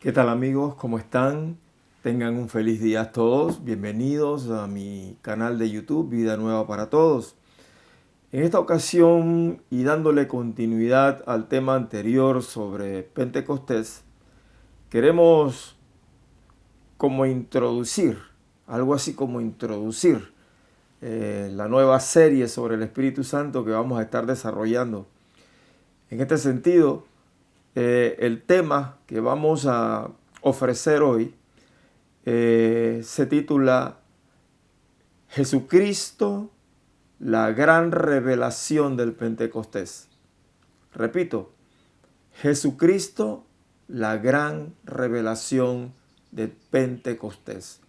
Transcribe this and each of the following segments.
¿Qué tal amigos? ¿Cómo están? Tengan un feliz día todos. Bienvenidos a mi canal de YouTube Vida Nueva para Todos. En esta ocasión y dándole continuidad al tema anterior sobre Pentecostés, queremos algo así como introducir la nueva serie sobre el Espíritu Santo que vamos a estar desarrollando. En este sentido, el tema que vamos a ofrecer hoy se titula Jesucristo, la gran revelación del Pentecostés. Repito, Jesucristo, la gran revelación del Pentecostés.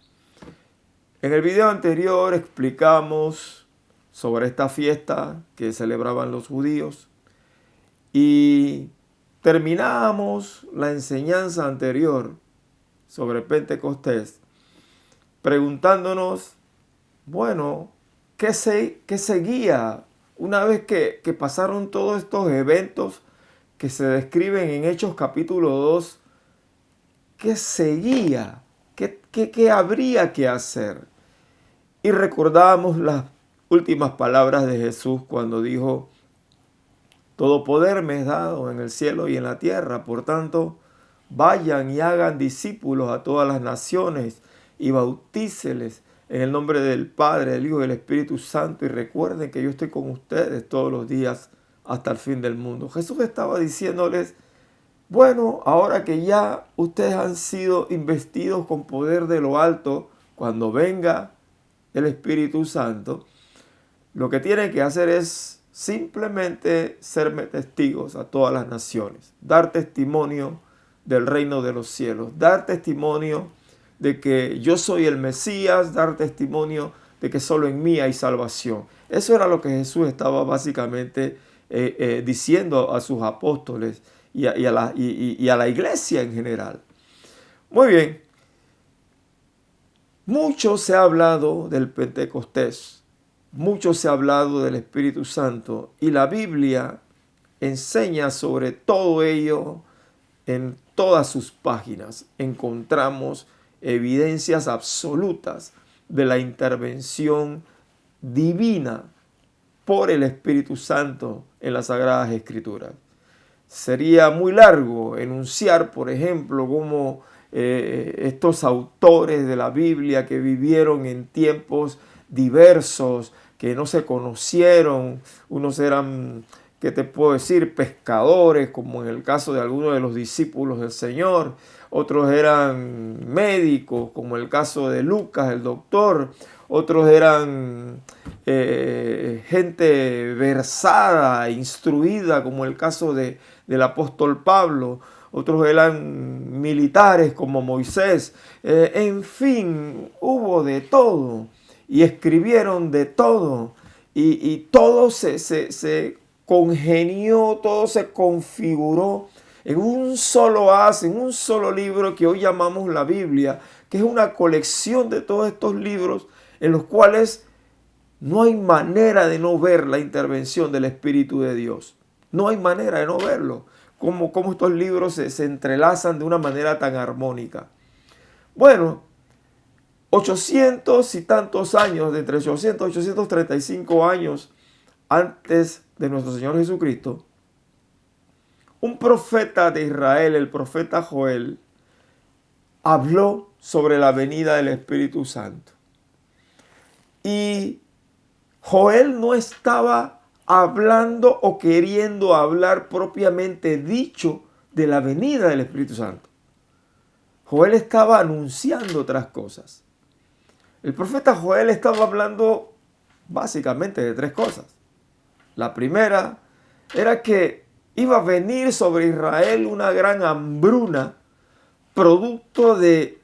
En el video anterior explicamos sobre esta fiesta que celebraban los judíos y terminamos la enseñanza anterior sobre Pentecostés preguntándonos, bueno, ¿qué seguía una vez que pasaron todos estos eventos que se describen en Hechos capítulo 2? ¿Qué seguía? ¿Qué habría que hacer? Y recordábamos las últimas palabras de Jesús cuando dijo, todo poder me es dado en el cielo y en la tierra, por tanto, vayan y hagan discípulos a todas las naciones y bautíceles en el nombre del Padre, del Hijo y del Espíritu Santo, y recuerden que yo estoy con ustedes todos los días hasta el fin del mundo. Jesús estaba diciéndoles, bueno, ahora que ya ustedes han sido investidos con poder de lo alto, cuando venga el Espíritu Santo, lo que tienen que hacer es simplemente serme testigos a todas las naciones, dar testimonio del reino de los cielos, dar testimonio de que yo soy el Mesías, dar testimonio de que solo en mí hay salvación. Eso era lo que Jesús estaba básicamente diciendo a sus apóstoles y a la iglesia en general. Muy bien, mucho se ha hablado del Pentecostés, mucho se ha hablado del Espíritu Santo y la Biblia enseña sobre todo ello. En todas sus páginas encontramos evidencias absolutas de la intervención divina por el Espíritu Santo en las Sagradas Escrituras. Sería muy largo enunciar, por ejemplo, cómo estos autores de la Biblia que vivieron en tiempos diversos, que no se conocieron, unos eran, ¿qué te puedo decir?, pescadores, como en el caso de algunos de los discípulos del Señor. Otros eran médicos, como el caso de Lucas, el doctor. Otros eran gente versada, instruida, como el caso del apóstol Pablo. Otros eran militares, como Moisés. En fin, hubo de todo. Y escribieron de todo. Y todo se congenió, todo se configuró en un solo en un solo libro que hoy llamamos la Biblia, que es una colección de todos estos libros en los cuales no hay manera de no ver la intervención del Espíritu de Dios. No hay manera de no verlo. Cómo estos libros se entrelazan de una manera tan armónica. Bueno, 800 y tantos años, de entre 800 y 835 años antes de nuestro Señor Jesucristo, un profeta de Israel, el profeta Joel, habló sobre la venida del Espíritu Santo. Y Joel no estaba hablando o queriendo hablar propiamente dicho de la venida del Espíritu Santo. Joel estaba anunciando otras cosas. El profeta Joel estaba hablando básicamente de tres cosas. La primera era que iba a venir sobre Israel una gran hambruna, producto de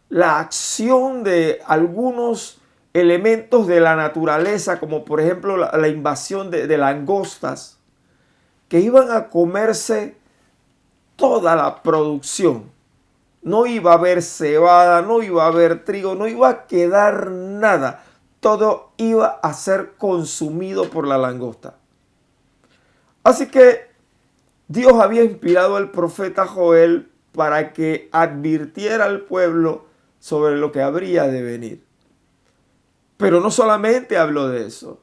la acción de algunos elementos de la naturaleza, como por ejemplo la invasión de langostas, que iban a comerse toda la producción. No iba a haber cebada, no iba a haber trigo, no iba a quedar nada. Todo iba a ser consumido por la langosta. Así que Dios había inspirado al profeta Joel para que advirtiera al pueblo sobre lo que habría de venir. Pero no solamente habló de eso,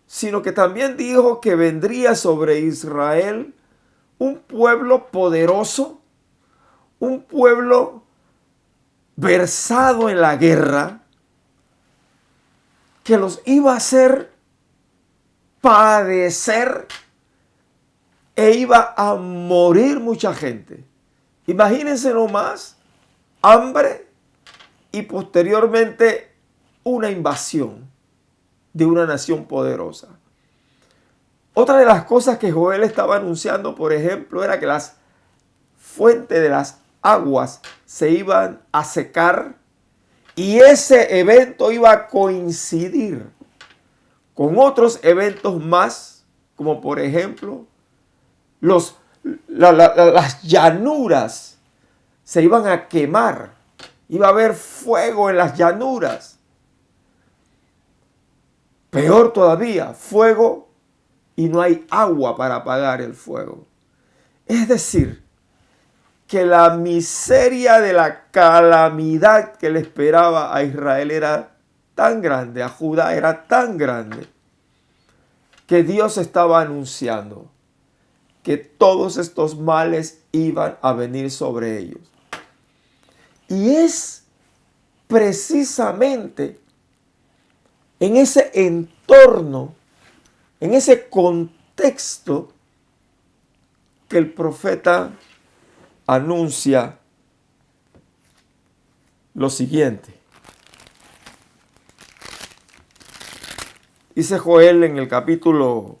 sino que también dijo que vendría sobre Israel un pueblo poderoso, un pueblo versado en la guerra, que los iba a hacer padecer e iba a morir mucha gente. Imagínense nomás, hambre y posteriormente una invasión de una nación poderosa. Otra de las cosas que Joel estaba anunciando, por ejemplo, era que las fuentes de las aguas se iban a secar y ese evento iba a coincidir con otros eventos más, como por ejemplo las llanuras se iban a quemar, iba a haber fuego en las llanuras. Peor todavía, fuego y no hay agua para apagar el fuego. Es decir, que la miseria de la calamidad que le esperaba a Israel era tan grande, a Judá era tan grande, que Dios estaba anunciando que todos estos males iban a venir sobre ellos. Y es precisamente en ese entorno, en ese contexto, que el profeta anuncia lo siguiente. Dice Joel en el capítulo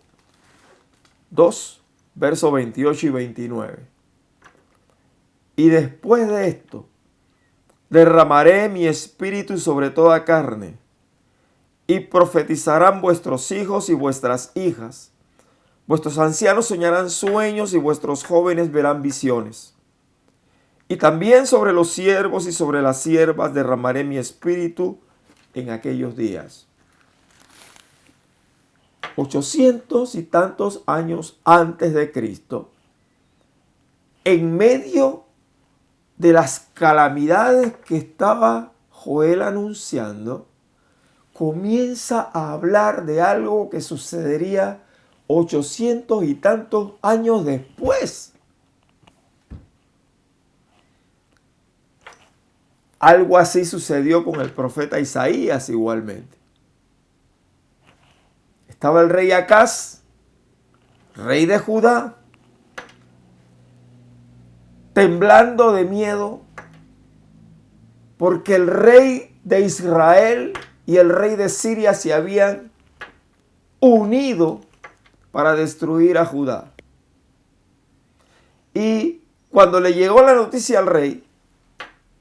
2, versos 28 y 29. Y después de esto, derramaré mi espíritu sobre toda carne, y profetizarán vuestros hijos y vuestras hijas. Vuestros ancianos soñarán sueños y vuestros jóvenes verán visiones. Y también sobre los siervos y sobre las siervas derramaré mi espíritu en aquellos días. 800 y tantos años antes de Cristo, en medio de las calamidades que estaba Joel anunciando, comienza a hablar de algo que sucedería 800 y tantos años después. Algo así sucedió con el profeta Isaías igualmente. Estaba el rey Acaz, rey de Judá, temblando de miedo porque el rey de Israel y el rey de Siria se habían unido para destruir a Judá. Y cuando le llegó la noticia al rey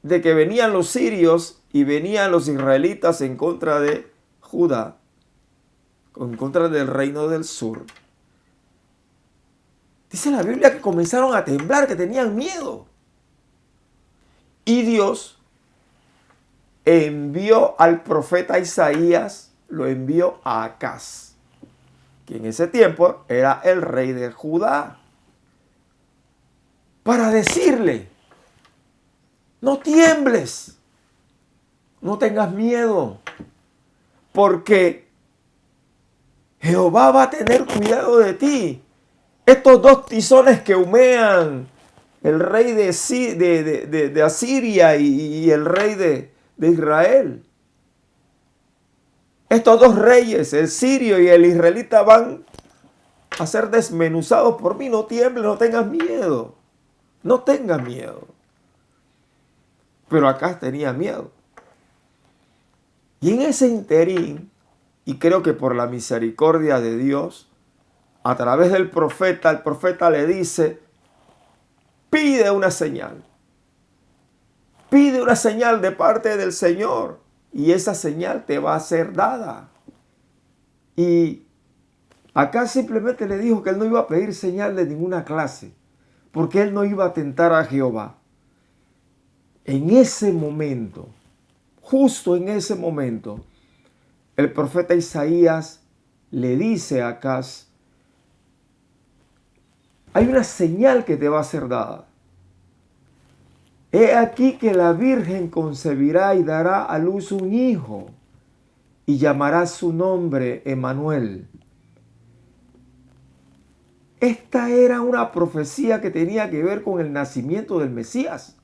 de que venían los sirios y venían los israelitas en contra de Judá, en contra del reino del sur, dice la Biblia que comenzaron a temblar, que tenían miedo. Y Dios envió al profeta Isaías, lo envió a Acaz, que en ese tiempo era el rey de Judá, para decirle: no tiembles, no tengas miedo, porque Jehová va a tener cuidado de ti. Estos dos tizones que humean, el rey de Asiria y el rey de Israel. Estos dos reyes, el sirio y el israelita, van a ser desmenuzados por mí. No tiembles, no tengas miedo. No tengas miedo. Pero Acaz tenía miedo. Y en ese interín, y creo que por la misericordia de Dios, a través del profeta, el profeta le dice: pide una señal. Pide una señal de parte del Señor y esa señal te va a ser dada. Y acá simplemente le dijo que él no iba a pedir señal de ninguna clase, porque él no iba a tentar a Jehová. En ese momento, justo en ese momento, el profeta Isaías le dice a Acaz: hay una señal que te va a ser dada. he aquí que la Virgen concebirá y dará a luz un hijo y llamará su nombre Emmanuel. Esta era una profecía que tenía que ver con el nacimiento del Mesías.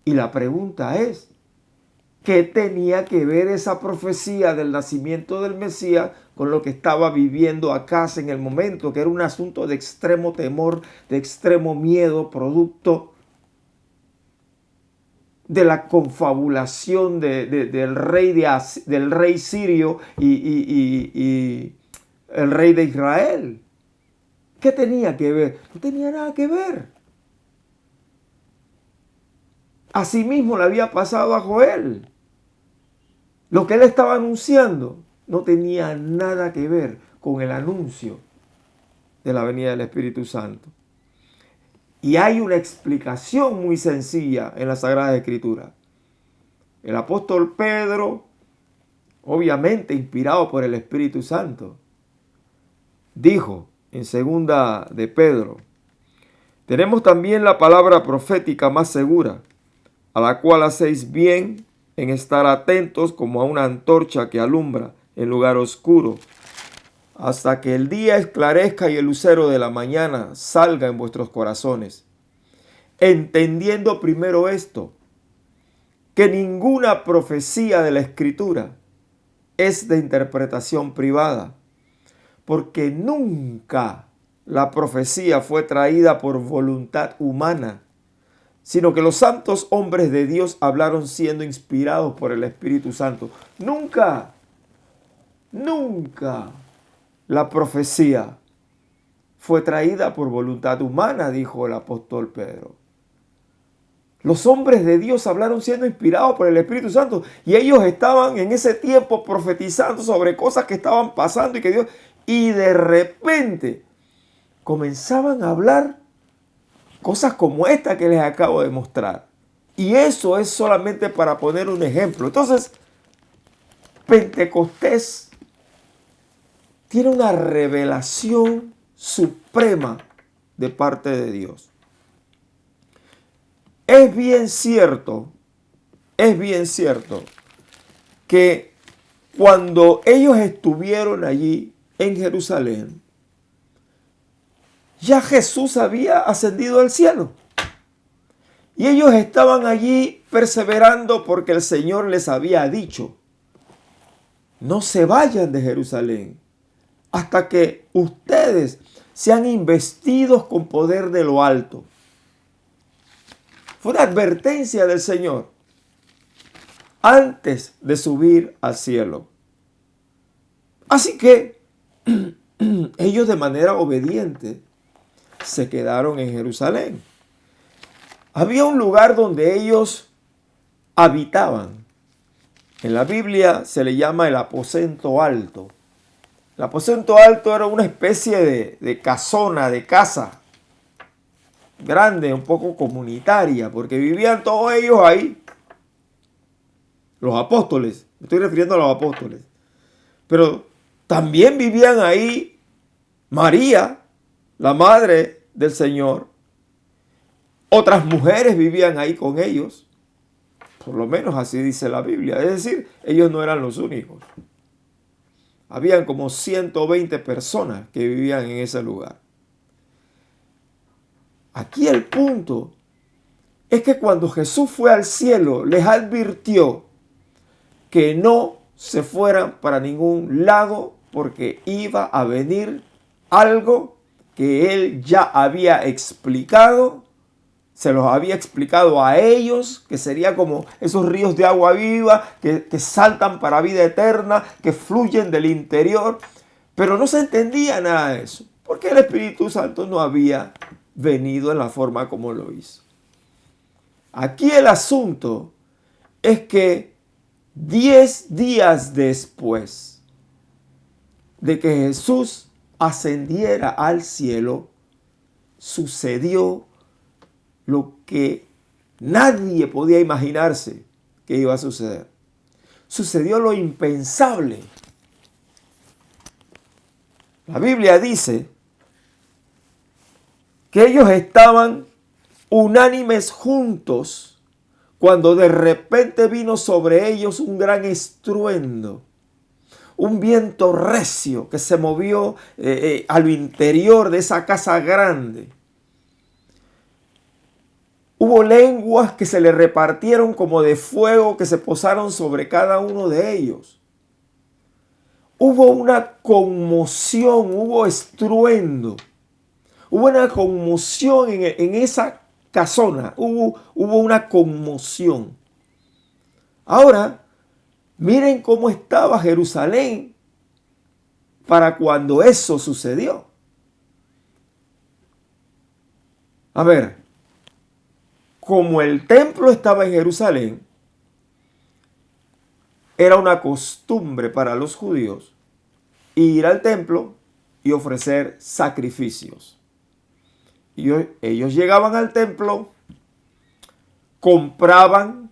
Y la pregunta es, ¿qué tenía que ver esa profecía del nacimiento del Mesías con lo que estaba viviendo Acaz en el momento? Que era un asunto de extremo temor, de extremo miedo, producto de la confabulación del rey sirio y el rey de Israel. ¿Qué tenía que ver? No tenía nada que ver. Asimismo le había pasado a Joel. Lo que él estaba anunciando no tenía nada que ver con el anuncio de la venida del Espíritu Santo. Y hay una explicación muy sencilla en la Sagrada Escritura. El apóstol Pedro, obviamente inspirado por el Espíritu Santo, dijo en segunda de Pedro, tenemos también la palabra profética más segura, a la cual hacéis bien en estar atentos como a una antorcha que alumbra en lugar oscuro, hasta que el día esclarezca y el lucero de la mañana salga en vuestros corazones. Entendiendo primero esto, que ninguna profecía de la Escritura es de interpretación privada, porque nunca la profecía fue traída por voluntad humana, sino que los santos hombres de Dios hablaron siendo inspirados por el Espíritu Santo. Nunca la profecía fue traída por voluntad humana, dijo el apóstol Pedro. Los hombres de Dios hablaron siendo inspirados por el Espíritu Santo y ellos estaban en ese tiempo profetizando sobre cosas que estaban pasando y de repente comenzaban a hablar cosas como esta que les acabo de mostrar. Y eso es solamente para poner un ejemplo. Entonces, Pentecostés tiene una revelación suprema de parte de Dios. Es bien cierto que cuando ellos estuvieron allí en Jerusalén, ya Jesús había ascendido al cielo. Y ellos estaban allí perseverando porque el Señor les había dicho, no se vayan de Jerusalén hasta que ustedes sean investidos con poder de lo alto. Fue una advertencia del Señor antes de subir al cielo. Así que ellos de manera obediente se quedaron en Jerusalén. Había un lugar donde ellos habitaban. En la Biblia se le llama el aposento alto. El aposento alto era una especie de casona, de casa grande, un poco comunitaria, porque vivían todos ellos ahí. Los apóstoles, me estoy refiriendo a los apóstoles. Pero también vivían ahí María, la madre del Señor. Otras mujeres vivían ahí con ellos. Por lo menos así dice la Biblia. Es decir, ellos no eran los únicos. Habían como 120 personas que vivían en ese lugar. Aquí el punto es que cuando Jesús fue al cielo, les advirtió que no se fueran para ningún lado porque iba a venir algo que él ya había explicado, se los había explicado a ellos, que sería como esos ríos de agua viva que saltan para vida eterna, que fluyen del interior, pero no se entendía nada de eso, porque el Espíritu Santo no había venido en la forma como lo hizo. Aquí el asunto es que 10 días después de que Jesús ascendiera al cielo, sucedió lo que nadie podía imaginarse que iba a suceder. Sucedió lo impensable. La Biblia dice que ellos estaban unánimes juntos, cuando de repente vino sobre ellos un gran estruendo, un viento recio que se movió a lo interior de esa casa grande. Hubo lenguas que se le repartieron como de fuego que se posaron sobre cada uno de ellos. Hubo una conmoción, hubo estruendo. Hubo una conmoción en esa casona. Hubo una conmoción. Ahora, miren cómo estaba Jerusalén para cuando eso sucedió. A ver, como el templo estaba en Jerusalén, era una costumbre para los judíos ir al templo y ofrecer sacrificios. Y ellos llegaban al templo, compraban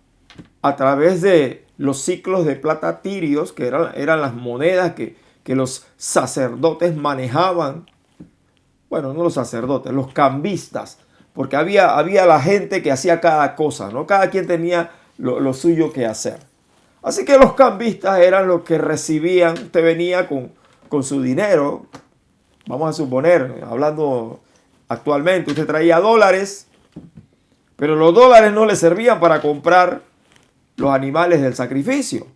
a través de los ciclos de plata tirios, que eran las monedas que los sacerdotes manejaban. Bueno, no los sacerdotes, los cambistas, porque había la gente que hacía cada cosa, ¿no? Cada quien tenía lo suyo que hacer. Así que los cambistas eran los que recibían. Usted venía con su dinero, vamos a suponer, hablando actualmente, usted traía dólares, pero los dólares no le servían para comprar los animales del sacrificio.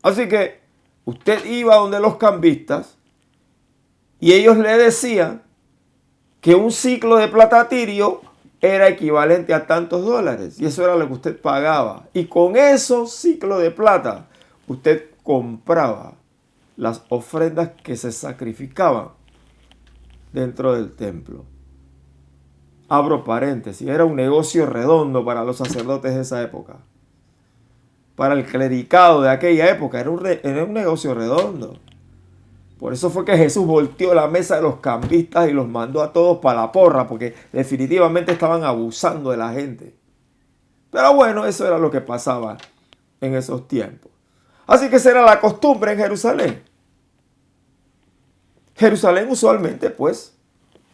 Así que usted iba donde los cambistas y ellos le decían que un ciclo de plata tirio era equivalente a tantos dólares. Y eso era lo que usted pagaba. Y con esos ciclos de plata, usted compraba las ofrendas que se sacrificaban dentro del templo. Abro paréntesis, era un negocio redondo para los sacerdotes de esa época. Para el clericado de aquella época era un negocio redondo. Por eso fue que Jesús volteó la mesa de los cambistas y los mandó a todos para la porra, porque definitivamente estaban abusando de la gente. Pero bueno, eso era lo que pasaba en esos tiempos. Así que esa era la costumbre en Jerusalén. Jerusalén usualmente, pues,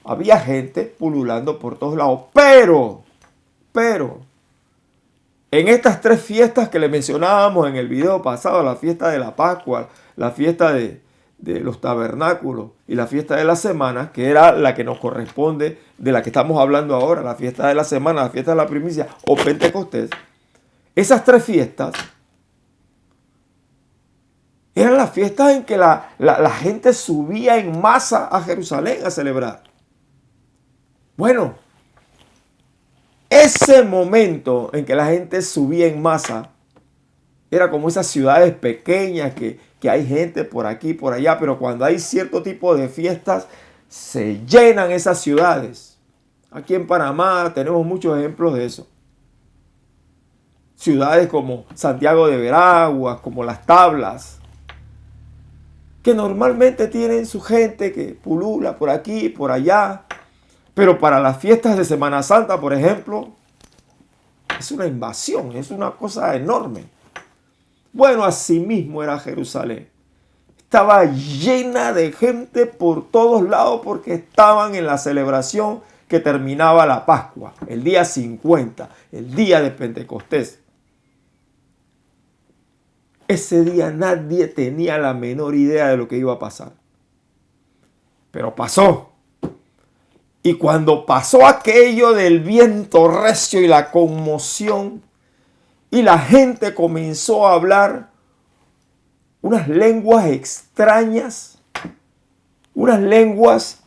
había gente pululando por todos lados. Pero, en estas tres fiestas que le mencionábamos en el video pasado, la fiesta de la Pascua, la fiesta de los tabernáculos y la fiesta de la semana, que era la que nos corresponde, de la que estamos hablando ahora, la fiesta de la semana, la fiesta de la primicia o Pentecostés, esas tres fiestas eran las fiestas en que la gente subía en masa a Jerusalén a celebrar. Bueno, ese momento en que la gente subía en masa era como esas ciudades pequeñas que hay gente por aquí, por allá, pero cuando hay cierto tipo de fiestas, se llenan esas ciudades. Aquí en Panamá tenemos muchos ejemplos de eso. Ciudades como Santiago de Veraguas, como Las Tablas, que normalmente tienen su gente que pulula por aquí y por allá. Pero para las fiestas de Semana Santa, por ejemplo, es una invasión, es una cosa enorme. Bueno, así mismo era Jerusalén. Estaba llena de gente por todos lados porque estaban en la celebración que terminaba la Pascua, el día 50, el día de Pentecostés. Ese día nadie tenía la menor idea de lo que iba a pasar. Pero pasó. Y cuando pasó aquello del viento recio y la conmoción, y la gente comenzó a hablar unas lenguas extrañas, unas lenguas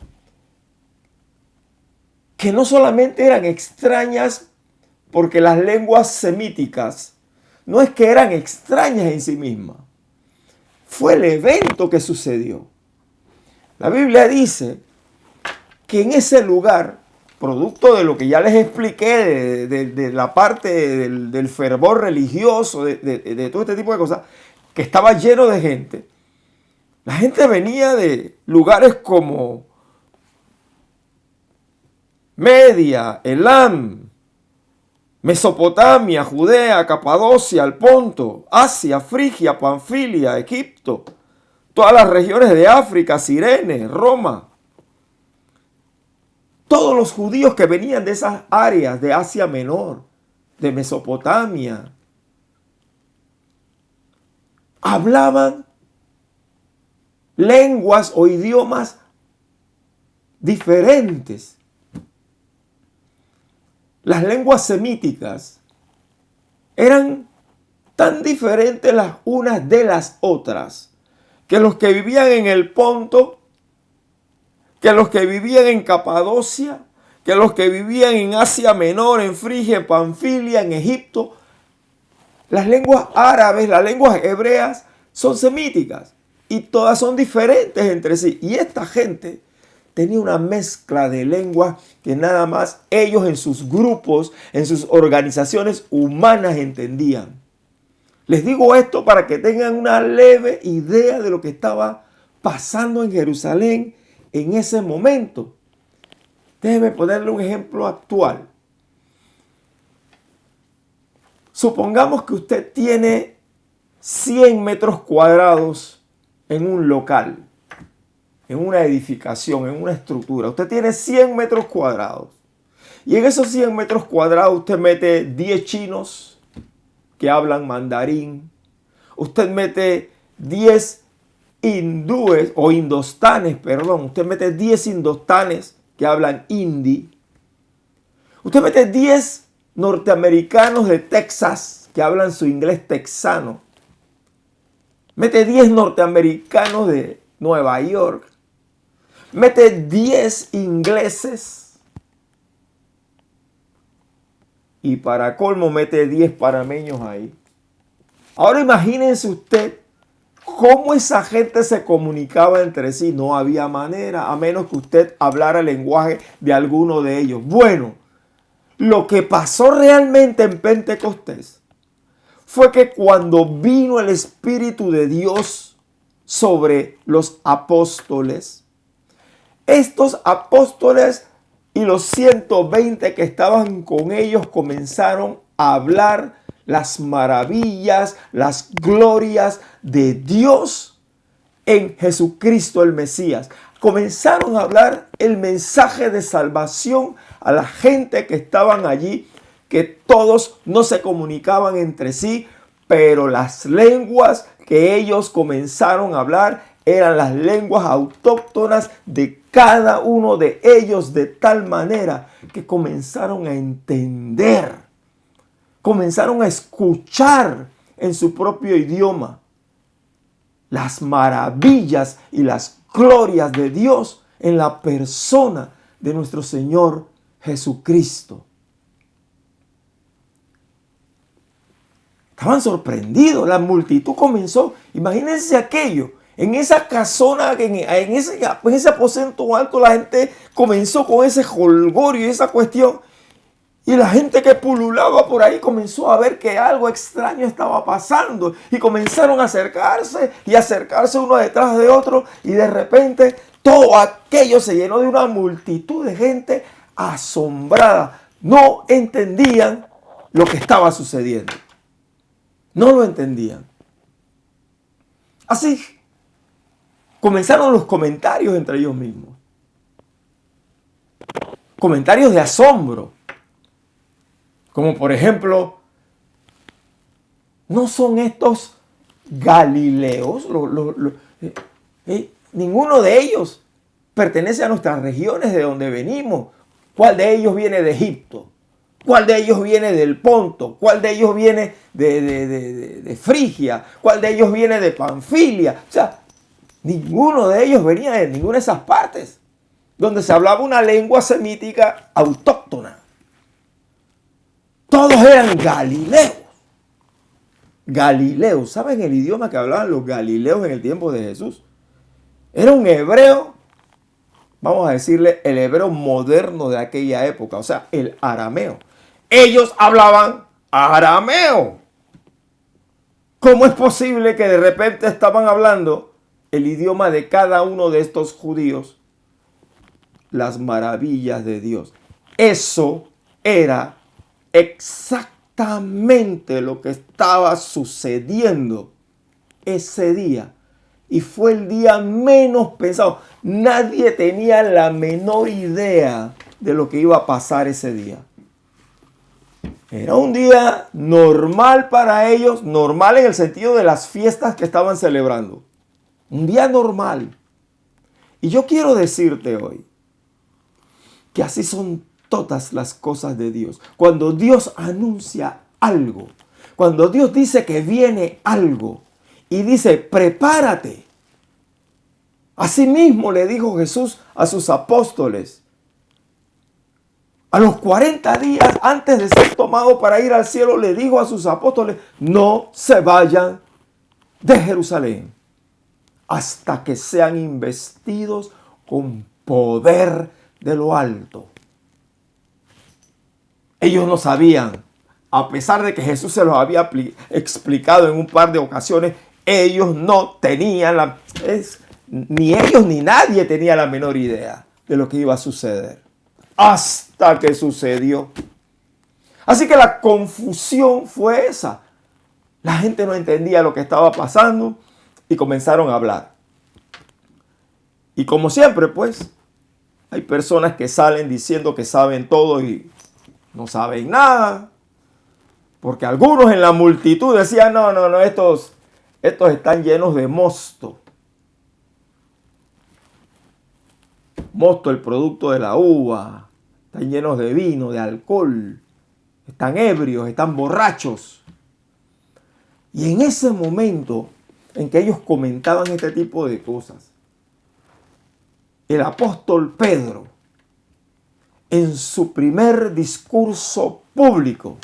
que no solamente eran extrañas porque las lenguas semíticas no es que eran extrañas en sí mismas, fue el evento que sucedió. La Biblia dice que en ese lugar, producto de lo que ya les expliqué, de la parte del fervor religioso, de todo este tipo de cosas, que estaba lleno de gente, la gente venía de lugares como Media, Elam, Mesopotamia, Judea, Capadocia, el Ponto, Asia, Frigia, Panfilia, Egipto, todas las regiones de África, Cirene, Roma. todos los judíos que venían de esas áreas de Asia Menor, de Mesopotamia, hablaban lenguas o idiomas diferentes. Las lenguas semíticas eran tan diferentes las unas de las otras que los que vivían en el Ponto, que los que vivían en Capadocia, que los que vivían en Asia Menor, en Frigia, en Panfilia, en Egipto, las lenguas árabes, las lenguas hebreas son semíticas y todas son diferentes entre sí. Y esta gente tenía una mezcla de lenguas que nada más ellos en sus grupos, en sus organizaciones humanas entendían. Les digo esto para que tengan una leve idea de lo que estaba pasando en Jerusalén en ese momento. Déjeme ponerle un ejemplo actual. Supongamos que usted tiene 100 metros cuadrados en un local, en una edificación, en una estructura. Usted tiene 100 metros cuadrados. Y en esos 100 metros cuadrados usted mete 10 chinos que hablan mandarín. Usted mete 10 hindúes o indostanes, perdón. Usted mete 10 indostanes que hablan hindi. Usted mete 10 norteamericanos de Texas que hablan su inglés texano. Mete 10 norteamericanos de Nueva York. Mete 10 ingleses. Y para colmo mete 10 panameños ahí. Ahora imagínense usted cómo esa gente se comunicaba entre sí. No había manera, a menos que usted hablara el lenguaje de alguno de ellos. Bueno, lo que pasó realmente en Pentecostés fue que cuando vino el Espíritu de Dios sobre los apóstoles, estos apóstoles y los 120 que estaban con ellos comenzaron a hablar las maravillas, las glorias de Dios en Jesucristo el Mesías. Comenzaron a hablar el mensaje de salvación a la gente que estaban allí, que todos no se comunicaban entre sí, pero las lenguas que ellos comenzaron a hablar eran las lenguas autóctonas de cada uno de ellos, de tal manera que comenzaron a entender, comenzaron a escuchar en su propio idioma las maravillas y las glorias de Dios en la persona de nuestro Señor Jesucristo. Estaban sorprendidos, la multitud comenzó, imagínense aquello, en esa casona, en ese aposento alto, la gente comenzó con ese jolgorio y esa cuestión. Y la gente que pululaba por ahí comenzó a ver que algo extraño estaba pasando. Y comenzaron a acercarse y acercarse uno detrás de otro. Y de repente todo aquello se llenó de una multitud de gente asombrada. No entendían lo que estaba sucediendo. No lo entendían. Así comenzaron los comentarios entre ellos mismos. Comentarios de asombro. Como por ejemplo, ¿no son estos galileos? Ninguno de ellos pertenece a nuestras regiones de donde venimos. ¿Cuál de ellos viene de Egipto? ¿Cuál de ellos viene del Ponto? ¿Cuál de ellos viene de Frigia? ¿Cuál de ellos viene de Panfilia? O sea, ninguno de ellos venía de ninguna de esas partes donde se hablaba una lengua semítica autóctona. Todos eran galileos. Galileos. ¿Saben el idioma que hablaban los galileos en el tiempo de Jesús? Era un hebreo, vamos a decirle el hebreo moderno de aquella época, o sea, el arameo. Ellos hablaban arameo. ¿Cómo es posible que de repente estaban hablando el idioma de cada uno de estos judíos? Las maravillas de Dios. Eso era exactamente lo que estaba sucediendo ese día. Y fue el día menos pensado. Nadie tenía la menor idea de lo que iba a pasar ese día. Era un día normal para ellos, normal en el sentido de las fiestas que estaban celebrando. Un día normal. Y yo quiero decirte hoy que así son todas las cosas de Dios. Cuando Dios anuncia algo, cuando Dios dice que viene algo y dice, prepárate. Asimismo le dijo Jesús a sus apóstoles, a los 40 días antes de ser tomado para ir al cielo, le dijo a sus apóstoles, no se vayan de Jerusalén hasta que sean investidos con poder de lo alto. Ellos no sabían, a pesar de que Jesús se los había explicado en un par de ocasiones, ellos no tenían ni ellos ni nadie tenía la menor idea de lo que iba a suceder. Hasta que sucedió. Así que la confusión fue esa. La gente no entendía lo que estaba pasando y comenzaron a hablar. Y como siempre, pues, hay personas que salen diciendo que saben todo y no saben nada. Porque algunos en la multitud decían, no, estos están llenos de mosto. Mosto, el producto de la uva. Están llenos de vino, de alcohol. Están ebrios, están borrachos. Y en ese momento en que ellos comentaban este tipo de cosas, el apóstol Pedro, en su primer discurso público,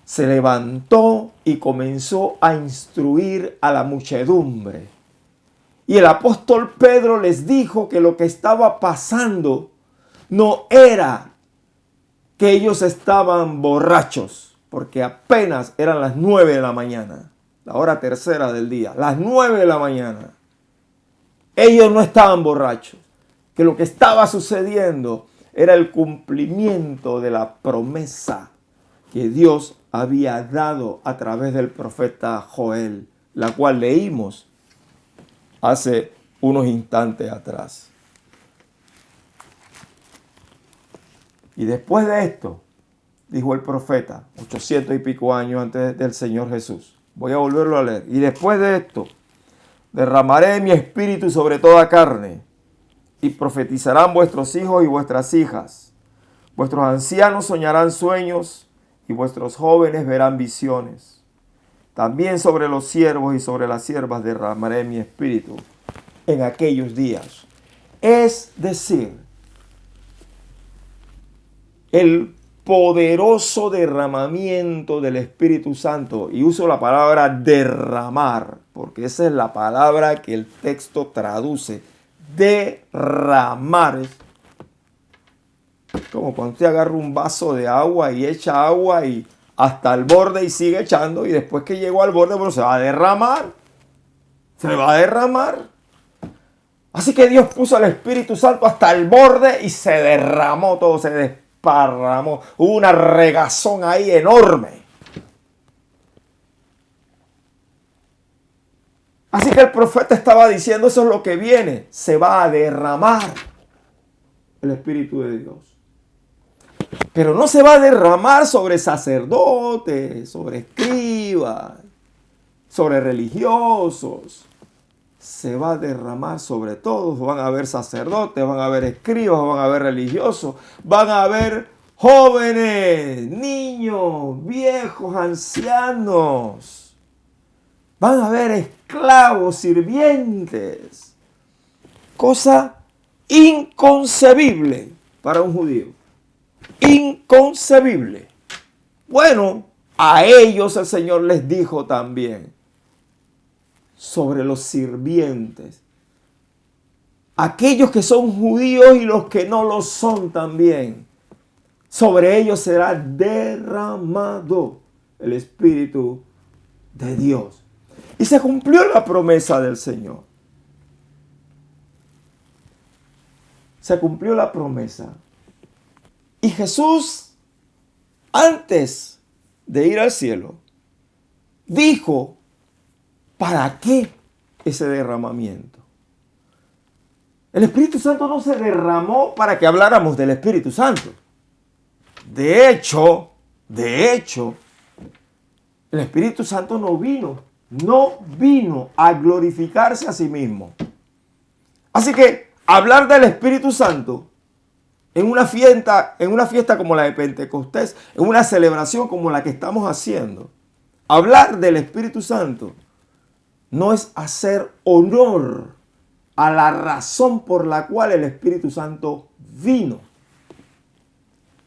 se levantó y comenzó a instruir a la muchedumbre. Y el apóstol Pedro les dijo que lo que estaba pasando no era que ellos estaban borrachos, porque apenas eran las 9 de la mañana, la hora tercera del día, las 9 de la mañana. Ellos no estaban borrachos, que lo que estaba sucediendo era el cumplimiento de la promesa que Dios había dado a través del profeta Joel, la cual leímos hace unos instantes atrás. Y después de esto, dijo el profeta, 800 y pico años antes del Señor Jesús. Voy a volverlo a leer. Y después de esto, derramaré mi espíritu sobre toda carne, y profetizarán vuestros hijos y vuestras hijas. Vuestros ancianos soñarán sueños, y vuestros jóvenes verán visiones. También sobre los siervos y sobre las siervas derramaré mi espíritu en aquellos días. Es decir, el poderoso derramamiento del Espíritu Santo, y uso la palabra derramar, porque esa es la palabra que el texto traduce. Derramar. Es como cuando usted agarra un vaso de agua y echa agua y hasta el borde y sigue echando, y después que llegó al borde, bueno, se va a derramar. Se va a derramar. Así que Dios puso al Espíritu Santo hasta el borde y se derramó todo, se desparramó. Hubo una regazón ahí enorme. Así que el profeta estaba diciendo, eso es lo que viene. Se va a derramar el Espíritu de Dios. Pero no se va a derramar sobre sacerdotes, sobre escribas, sobre religiosos. Se va a derramar sobre todos. Van a haber sacerdotes, van a haber escribas, van a haber religiosos, van a haber jóvenes, niños, viejos, ancianos. Van a haber esclavos, sirvientes. Cosa inconcebible para un judío. Inconcebible. Bueno, a ellos el Señor les dijo también sobre los sirvientes. Aquellos que son judíos y los que no lo son también. Sobre ellos será derramado el Espíritu de Dios. Y se cumplió la promesa del Señor. Se cumplió la promesa. Y Jesús, antes de ir al cielo, dijo, ¿para qué ese derramamiento? El Espíritu Santo no se derramó para que habláramos del Espíritu Santo. De hecho, el Espíritu Santo no vino a glorificarse a sí mismo. Así que hablar del Espíritu Santo en una fiesta como la de Pentecostés, en una celebración como la que estamos haciendo, hablar del Espíritu Santo no es hacer honor a la razón por la cual el Espíritu Santo vino.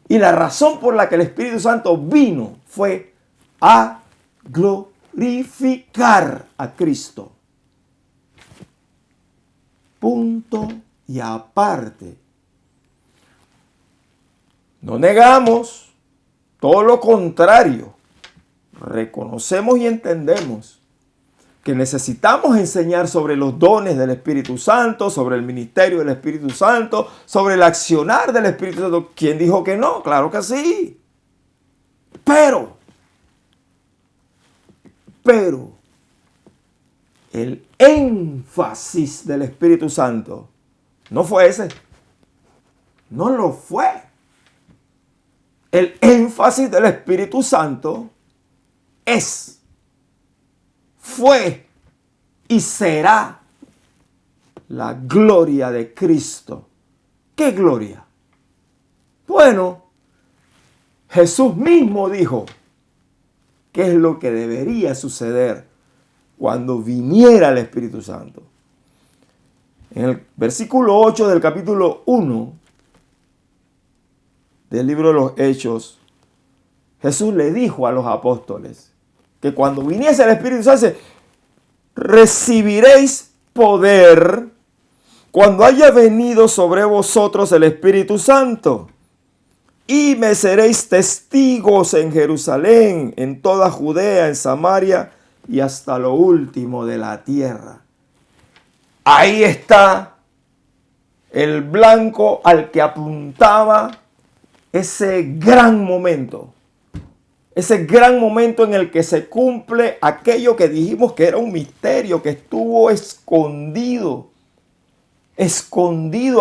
Y la razón por la que el Espíritu Santo vino fue a glorificar a Cristo. Punto y aparte. No negamos, todo lo contrario. Reconocemos y entendemos que necesitamos enseñar sobre los dones del Espíritu Santo, sobre el ministerio del Espíritu Santo, sobre el accionar del Espíritu Santo. ¿Quién dijo que no? Claro que sí. Pero, el énfasis del Espíritu Santo no fue ese. No lo fue. El énfasis del Espíritu Santo fue y será la gloria de Cristo. ¿Qué gloria? Bueno, Jesús mismo dijo qué es lo que debería suceder cuando viniera el Espíritu Santo. En el versículo 8 del capítulo 1 del libro de los Hechos, Jesús le dijo a los apóstoles que cuando viniese el Espíritu Santo, recibiréis poder cuando haya venido sobre vosotros el Espíritu Santo. Y me seréis testigos en Jerusalén, en toda Judea, en Samaria y hasta lo último de la tierra. Ahí está el blanco al que apuntaba ese gran momento. Ese gran momento en el que se cumple aquello que dijimos que era un misterio, que estuvo escondido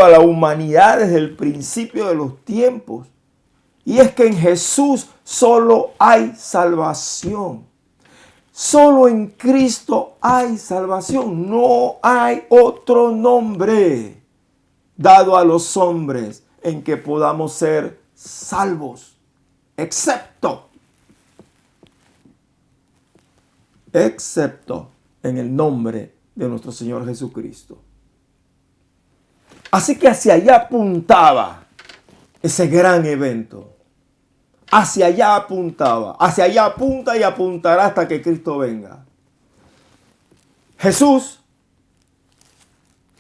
a la humanidad desde el principio de los tiempos. Y es que en Jesús solo hay salvación. Solo en Cristo hay salvación. No hay otro nombre dado a los hombres en que podamos ser salvos, excepto en el nombre de nuestro Señor Jesucristo. Así que hacia allá apuntaba ese gran evento. Hacia allá apuntaba, hacia allá apunta y apuntará hasta que Cristo venga. Jesús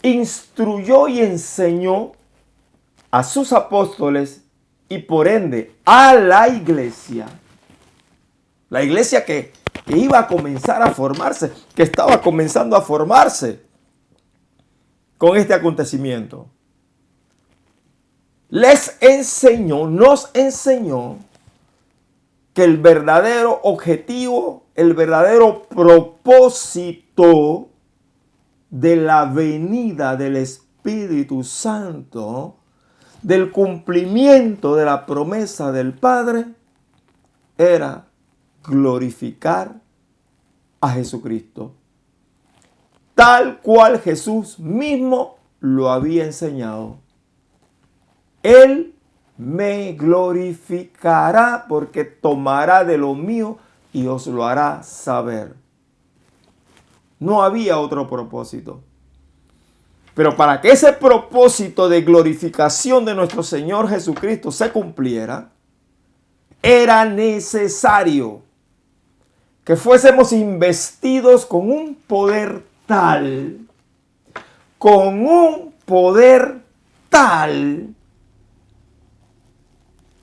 instruyó y enseñó a sus apóstoles y por ende a la iglesia que iba a comenzar a formarse, que estaba comenzando a formarse con este acontecimiento. Nos enseñó que el verdadero objetivo, el verdadero propósito de la venida del Espíritu Santo, del cumplimiento de la promesa del Padre, era glorificar a Jesucristo, tal cual Jesús mismo lo había enseñado. Él me glorificará porque tomará de lo mío y os lo hará saber. No había otro propósito. Pero para que ese propósito de glorificación de nuestro Señor Jesucristo se cumpliera, era necesario que fuésemos investidos con un poder tal,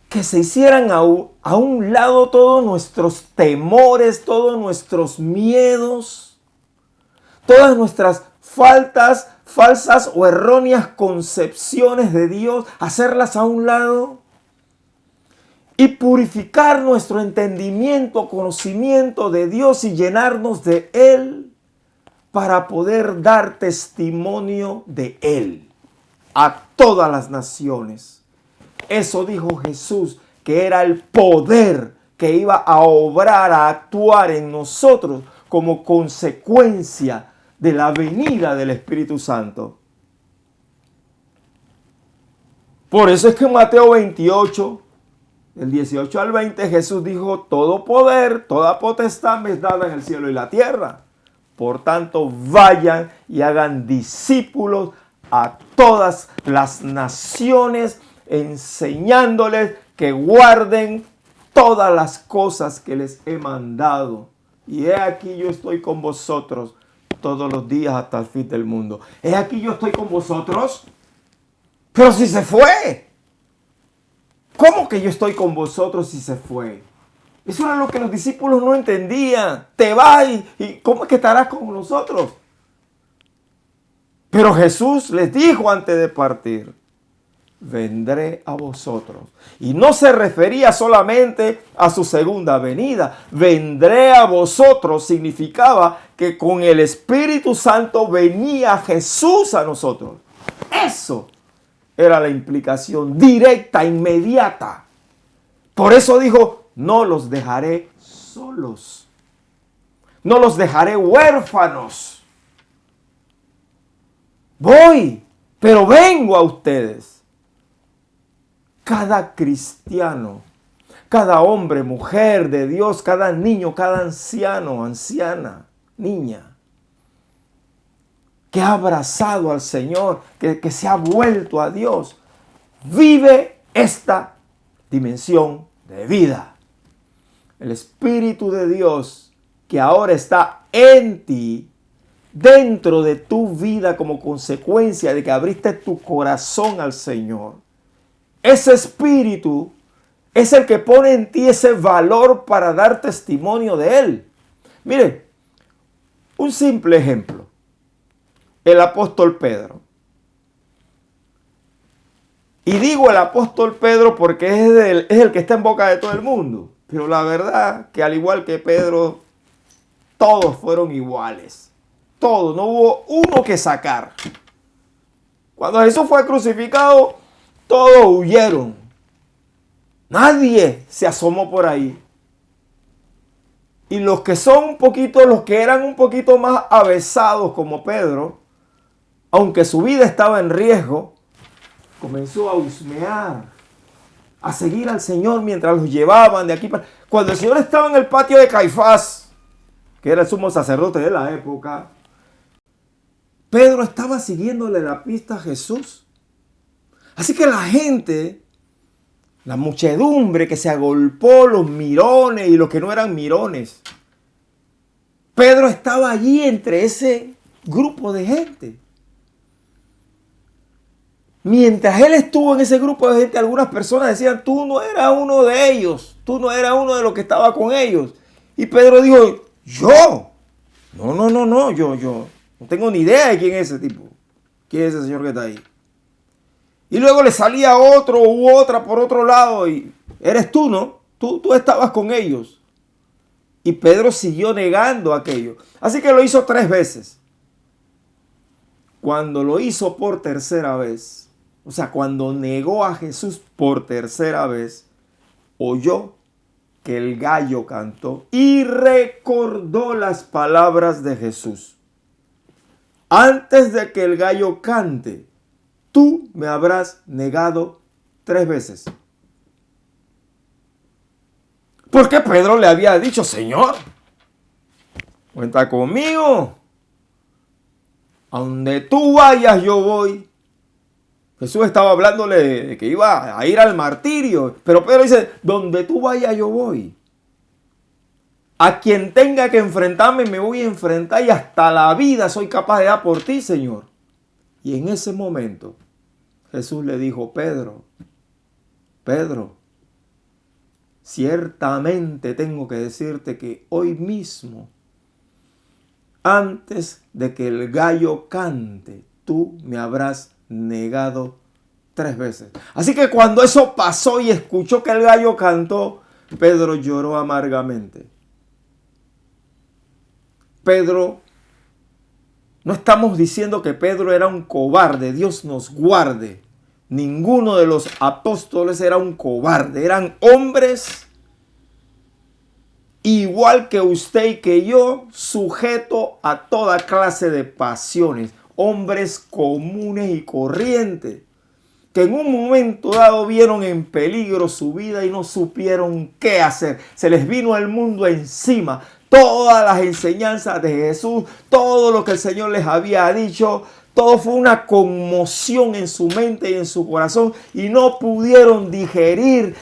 que se hicieran a un lado todos nuestros temores, todos nuestros miedos, todas nuestras falsas o erróneas concepciones de Dios, hacerlas a un lado y purificar nuestro entendimiento, conocimiento de Dios y llenarnos de Él para poder dar testimonio de Él. a todas las naciones. Eso dijo Jesús, que era el poder que iba a obrar, a actuar en nosotros como consecuencia de la venida del Espíritu Santo. Por eso es que en Mateo 28, del 18 al 20, Jesús dijo: todo poder, toda potestad me es dada en el cielo y la tierra. Por tanto, vayan y hagan discípulos a todas las naciones, enseñándoles que guarden todas las cosas que les he mandado. Y he aquí yo estoy con vosotros todos los días hasta el fin del mundo. He aquí yo estoy con vosotros. Pero si se fue. ¿Cómo que yo estoy con vosotros si se fue? Eso era lo que los discípulos no entendían. Te vas y ¿cómo es que estarás con nosotros? Pero Jesús les dijo antes de partir: vendré a vosotros. Y no se refería solamente a su segunda venida. Vendré a vosotros significaba que con el Espíritu Santo venía Jesús a nosotros. Eso era la implicación directa, inmediata. Por eso dijo: no los dejaré solos. No los dejaré huérfanos. Voy, pero vengo a ustedes. Cada cristiano, cada hombre, mujer de Dios, cada niño, cada anciano, anciana, niña, que ha abrazado al Señor, que se ha vuelto a Dios, vive esta dimensión de vida. El Espíritu de Dios que ahora está en ti, dentro de tu vida como consecuencia de que abriste tu corazón al Señor. Ese Espíritu es el que pone en ti ese valor para dar testimonio de Él. Mire, un simple ejemplo. El apóstol Pedro. Y digo el apóstol Pedro porque es el que está en boca de todo el mundo. Pero la verdad que al igual que Pedro, todos fueron iguales. Todos, no hubo uno que sacar. Cuando Jesús fue crucificado, todos huyeron. Nadie se asomó por ahí. Y los que eran un poquito más avesados como Pedro, aunque su vida estaba en riesgo, comenzó a husmear, a seguir al Señor mientras los llevaban de aquí para... Cuando el Señor estaba en el patio de Caifás, que era el sumo sacerdote de la época, Pedro estaba siguiéndole la pista a Jesús. Así que la gente, la muchedumbre que se agolpó, los mirones y los que no eran mirones, Pedro estaba allí entre ese grupo de gente. Mientras él estuvo en ese grupo de gente, algunas personas decían: tú no eras uno de ellos, tú no eras uno de los que estaba con ellos. Y Pedro dijo: ¿yo? No, yo no tengo ni idea de quién es ese tipo. ¿Quién es ese señor que está ahí? Y luego le salía otro u otra por otro lado y: eres tú, ¿no? Tú estabas con ellos. Y Pedro siguió negando aquello. Así que lo hizo 3 veces. Cuando lo hizo por tercera vez, o sea, cuando negó a Jesús por tercera vez, oyó que el gallo cantó y recordó las palabras de Jesús: antes de que el gallo cante, tú me habrás negado 3 veces. Porque Pedro le había dicho: Señor, cuenta conmigo. A donde tú vayas yo voy. Jesús estaba hablándole de que iba a ir al martirio. Pero Pedro dice: donde tú vayas yo voy. A quien tenga que enfrentarme me voy a enfrentar y hasta la vida soy capaz de dar por ti, Señor. Y en ese momento Jesús le dijo: Pedro, ciertamente tengo que decirte que hoy mismo, antes de que el gallo cante, tú me habrás negado 3 veces. Así que cuando eso pasó y escuchó que el gallo cantó, Pedro lloró amargamente. Pedro No estamos diciendo que Pedro era un cobarde, Dios nos guarde. Ninguno de los apóstoles era un cobarde, eran hombres igual que usted y que yo, sujeto a toda clase de pasiones, hombres comunes y corrientes, que en un momento dado vieron en peligro su vida y no supieron qué hacer. Se les vino el mundo encima. Todas las enseñanzas de Jesús, todo lo que el Señor les había dicho, todo fue una conmoción en su mente y en su corazón y no pudieron digerir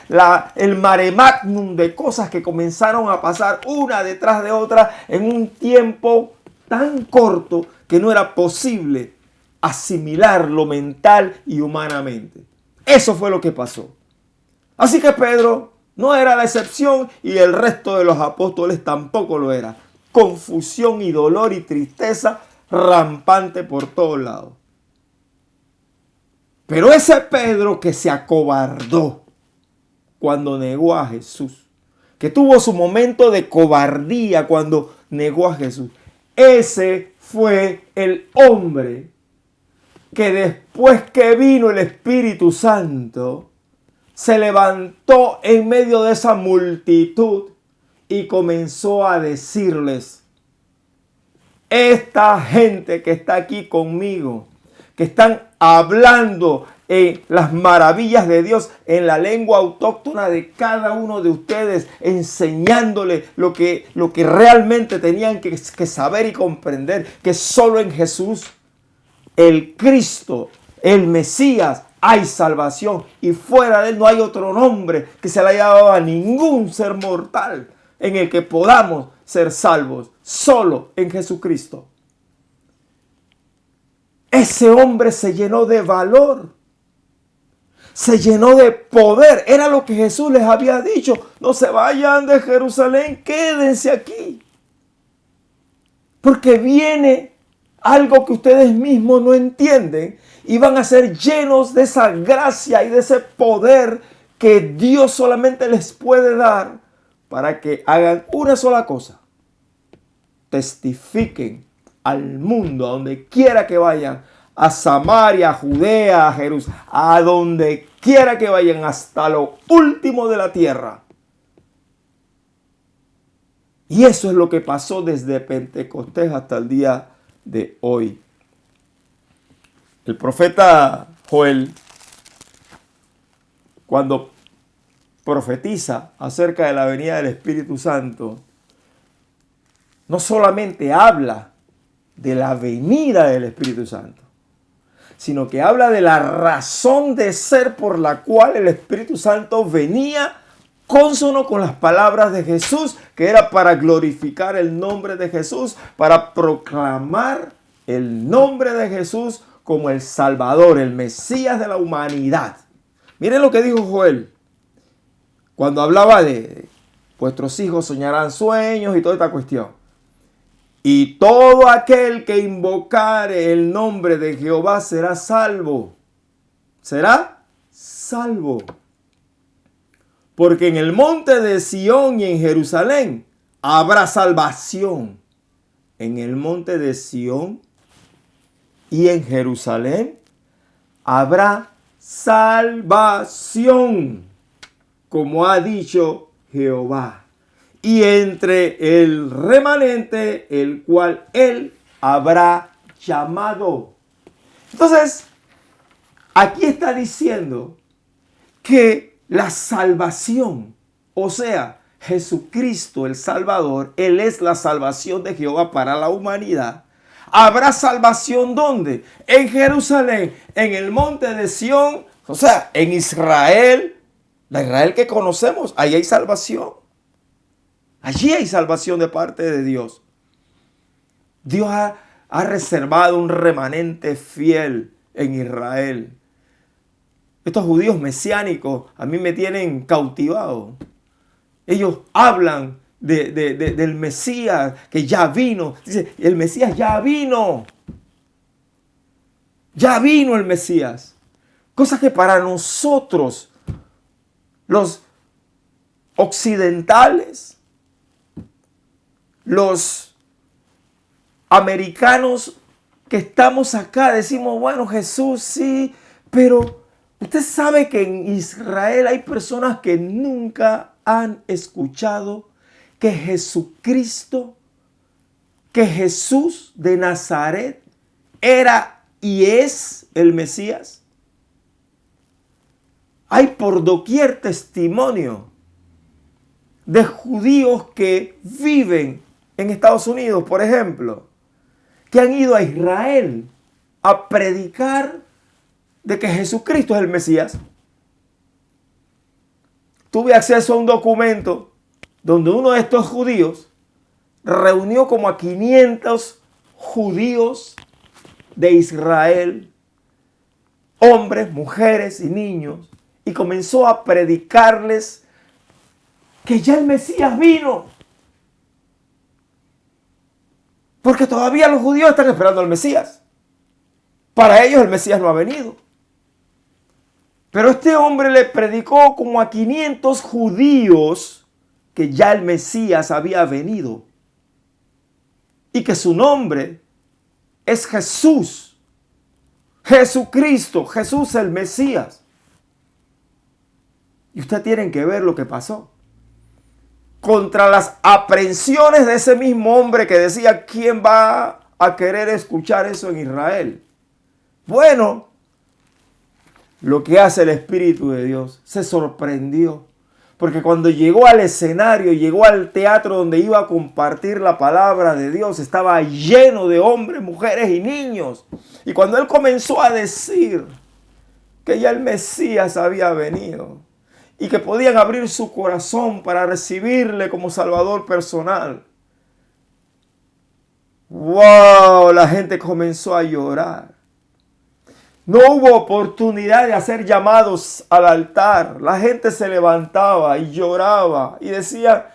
el mare magnum de cosas que comenzaron a pasar una detrás de otra en un tiempo tan corto que no era posible asimilarlo mental y humanamente. Eso fue lo que pasó. Así que Pedro no era la excepción y el resto de los apóstoles tampoco lo era. Confusión y dolor y tristeza rampante por todos lados. Pero ese Pedro que se acobardó cuando negó a Jesús, que tuvo su momento de cobardía cuando negó a Jesús, ese fue el hombre que después que vino el Espíritu Santo, se levantó en medio de esa multitud y comenzó a decirles: esta gente que está aquí conmigo, que están hablando las maravillas de Dios en la lengua autóctona de cada uno de ustedes, enseñándole lo que realmente tenían que saber y comprender, que solo en Jesús, el Cristo, el Mesías, hay salvación, y fuera de él no hay otro nombre que se le haya dado a ningún ser mortal en el que podamos ser salvos, solo en Jesucristo. Ese hombre se llenó de valor, se llenó de poder. Era lo que Jesús les había dicho: no se vayan de Jerusalén, quédense aquí, porque viene algo que ustedes mismos no entienden y van a ser llenos de esa gracia y de ese poder que Dios solamente les puede dar para que hagan una sola cosa: testifiquen al mundo, a donde quiera que vayan, a Samaria, a Judea, a Jerusalén, a donde quiera que vayan, hasta lo último de la tierra. Y eso es lo que pasó desde Pentecostés hasta el día de hoy. El profeta Joel, cuando profetiza acerca de la venida del Espíritu Santo, no solamente habla de la venida del Espíritu Santo, sino que habla de la razón de ser por la cual el Espíritu Santo venía, cónsono con las palabras de Jesús, que era para glorificar el nombre de Jesús, para proclamar el nombre de Jesús como el Salvador, el Mesías de la humanidad. Miren lo que dijo Joel cuando hablaba de vuestros hijos soñarán sueños y toda esta cuestión. Y todo aquel que invocare el nombre de Jehová será salvo. Será salvo. Porque en el monte de Sión y en Jerusalén habrá salvación. En el monte de Sión y en Jerusalén habrá salvación, como ha dicho Jehová. Y entre el remanente, el cual él habrá llamado. Entonces, aquí está diciendo que la salvación, o sea, Jesucristo el Salvador, él es la salvación de Jehová para la humanidad. ¿Habrá salvación dónde? En Jerusalén, en el monte de Sión, o sea, en Israel, la Israel que conocemos, ahí hay salvación. Allí hay salvación de parte de Dios. Dios ha reservado un remanente fiel en Israel. Estos judíos mesiánicos a mí me tienen cautivado. Ellos hablan del Mesías que ya vino. Dice, el Mesías ya vino. Ya vino el Mesías. Cosa que para nosotros, los occidentales, los americanos que estamos acá decimos, bueno, Jesús sí, pero usted sabe que en Israel hay personas que nunca han escuchado que Jesucristo, que Jesús de Nazaret era y es el Mesías. Hay por doquier testimonio de judíos que viven en Estados Unidos, por ejemplo, que han ido a Israel a predicar de que Jesucristo es el Mesías. Tuve acceso a un documento donde uno de estos judíos reunió como a 500 judíos de Israel, hombres, mujeres y niños, y comenzó a predicarles que ya el Mesías vino. Porque todavía los judíos están esperando al Mesías. Para ellos el Mesías no ha venido. Pero este hombre le predicó como a 500 judíos que ya el Mesías había venido. Y que su nombre es Jesús. Jesucristo, Jesús el Mesías. Y ustedes tienen que ver lo que pasó. Contra las aprensiones de ese mismo hombre que decía, ¿quién va a querer escuchar eso en Israel? Bueno, lo que hace el Espíritu de Dios, se sorprendió. Porque cuando llegó al escenario, llegó al teatro donde iba a compartir la palabra de Dios, estaba lleno de hombres, mujeres y niños. Y cuando él comenzó a decir que ya el Mesías había venido y que podían abrir su corazón para recibirle como Salvador personal, ¡wow! La gente comenzó a llorar. No hubo oportunidad de hacer llamados al altar. La gente se levantaba y lloraba y decía,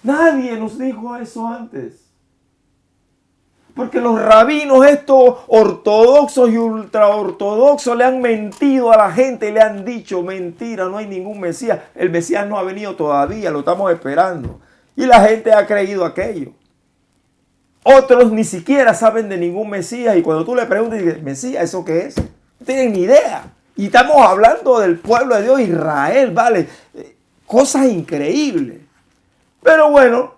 nadie nos dijo eso antes. Porque los rabinos estos ortodoxos y ultraortodoxos le han mentido a la gente y le han dicho, mentira, no hay ningún Mesías. El Mesías no ha venido todavía, lo estamos esperando. Y la gente ha creído aquello. Otros ni siquiera saben de ningún Mesías y cuando tú le preguntas, dices, ¿Mesías eso qué es? No tienen ni idea. Y estamos hablando del pueblo de Dios, Israel, ¿vale? Cosas increíbles. Pero bueno,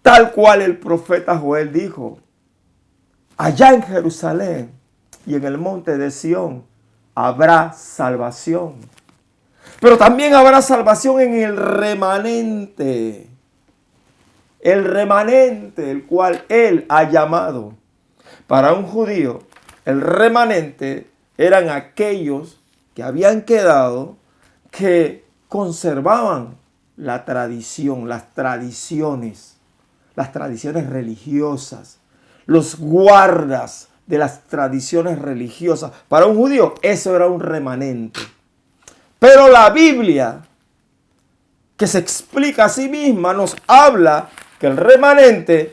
tal cual el profeta Joel dijo, allá en Jerusalén y en el monte de Sión habrá salvación. Pero también habrá salvación en el remanente. El remanente, el cual él ha llamado. Para un judío, el remanente eran aquellos que habían quedado, que conservaban la tradición, las tradiciones religiosas, los guardas de las tradiciones religiosas. Para un judío, eso era un remanente. Pero la Biblia, que se explica a sí misma, nos habla que el remanente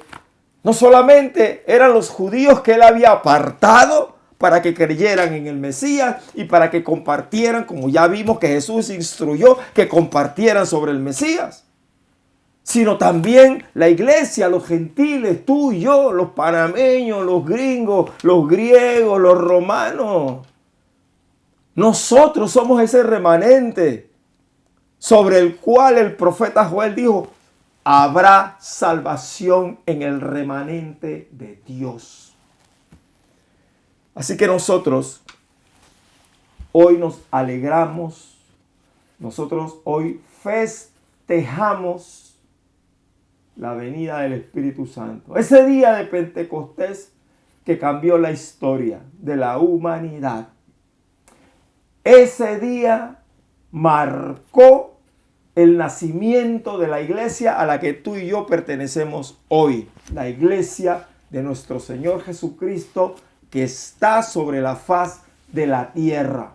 no solamente eran los judíos que él había apartado para que creyeran en el Mesías y para que compartieran, como ya vimos que Jesús instruyó, que compartieran sobre el Mesías, sino también la iglesia, los gentiles, tú y yo, los panameños, los gringos, los griegos, los romanos. Nosotros somos ese remanente sobre el cual el profeta Joel dijo, habrá salvación en el remanente de Dios. Así que nosotros hoy nos alegramos, nosotros hoy festejamos la venida del Espíritu Santo. Ese día de Pentecostés que cambió la historia de la humanidad. Ese día marcó el nacimiento de la iglesia a la que tú y yo pertenecemos hoy. La iglesia de nuestro Señor Jesucristo que está sobre la faz de la tierra.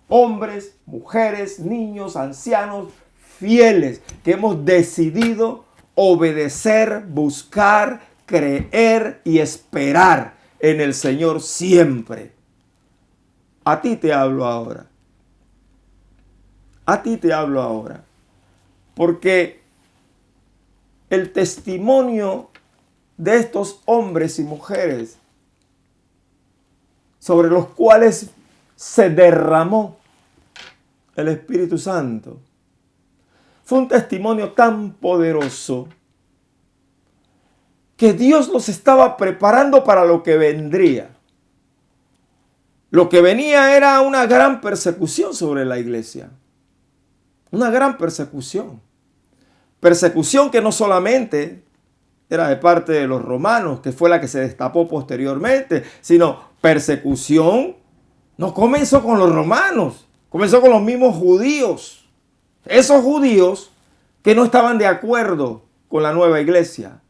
Hombres, mujeres, niños, ancianos, fieles que hemos decidido obedecer, buscar, creer y esperar en el Señor siempre. A ti te hablo ahora. A ti te hablo ahora. Porque el testimonio de estos hombres y mujeres sobre los cuales se derramó el Espíritu Santo. Fue un testimonio tan poderoso que Dios los estaba preparando para lo que vendría. Lo que venía era una gran persecución sobre la iglesia. Una gran persecución. Persecución que no solamente era de parte de los romanos, que fue la que se destapó posteriormente, sino persecución no comenzó con los romanos, comenzó con los mismos judíos. Esos judíos que no estaban de acuerdo con la nueva iglesia.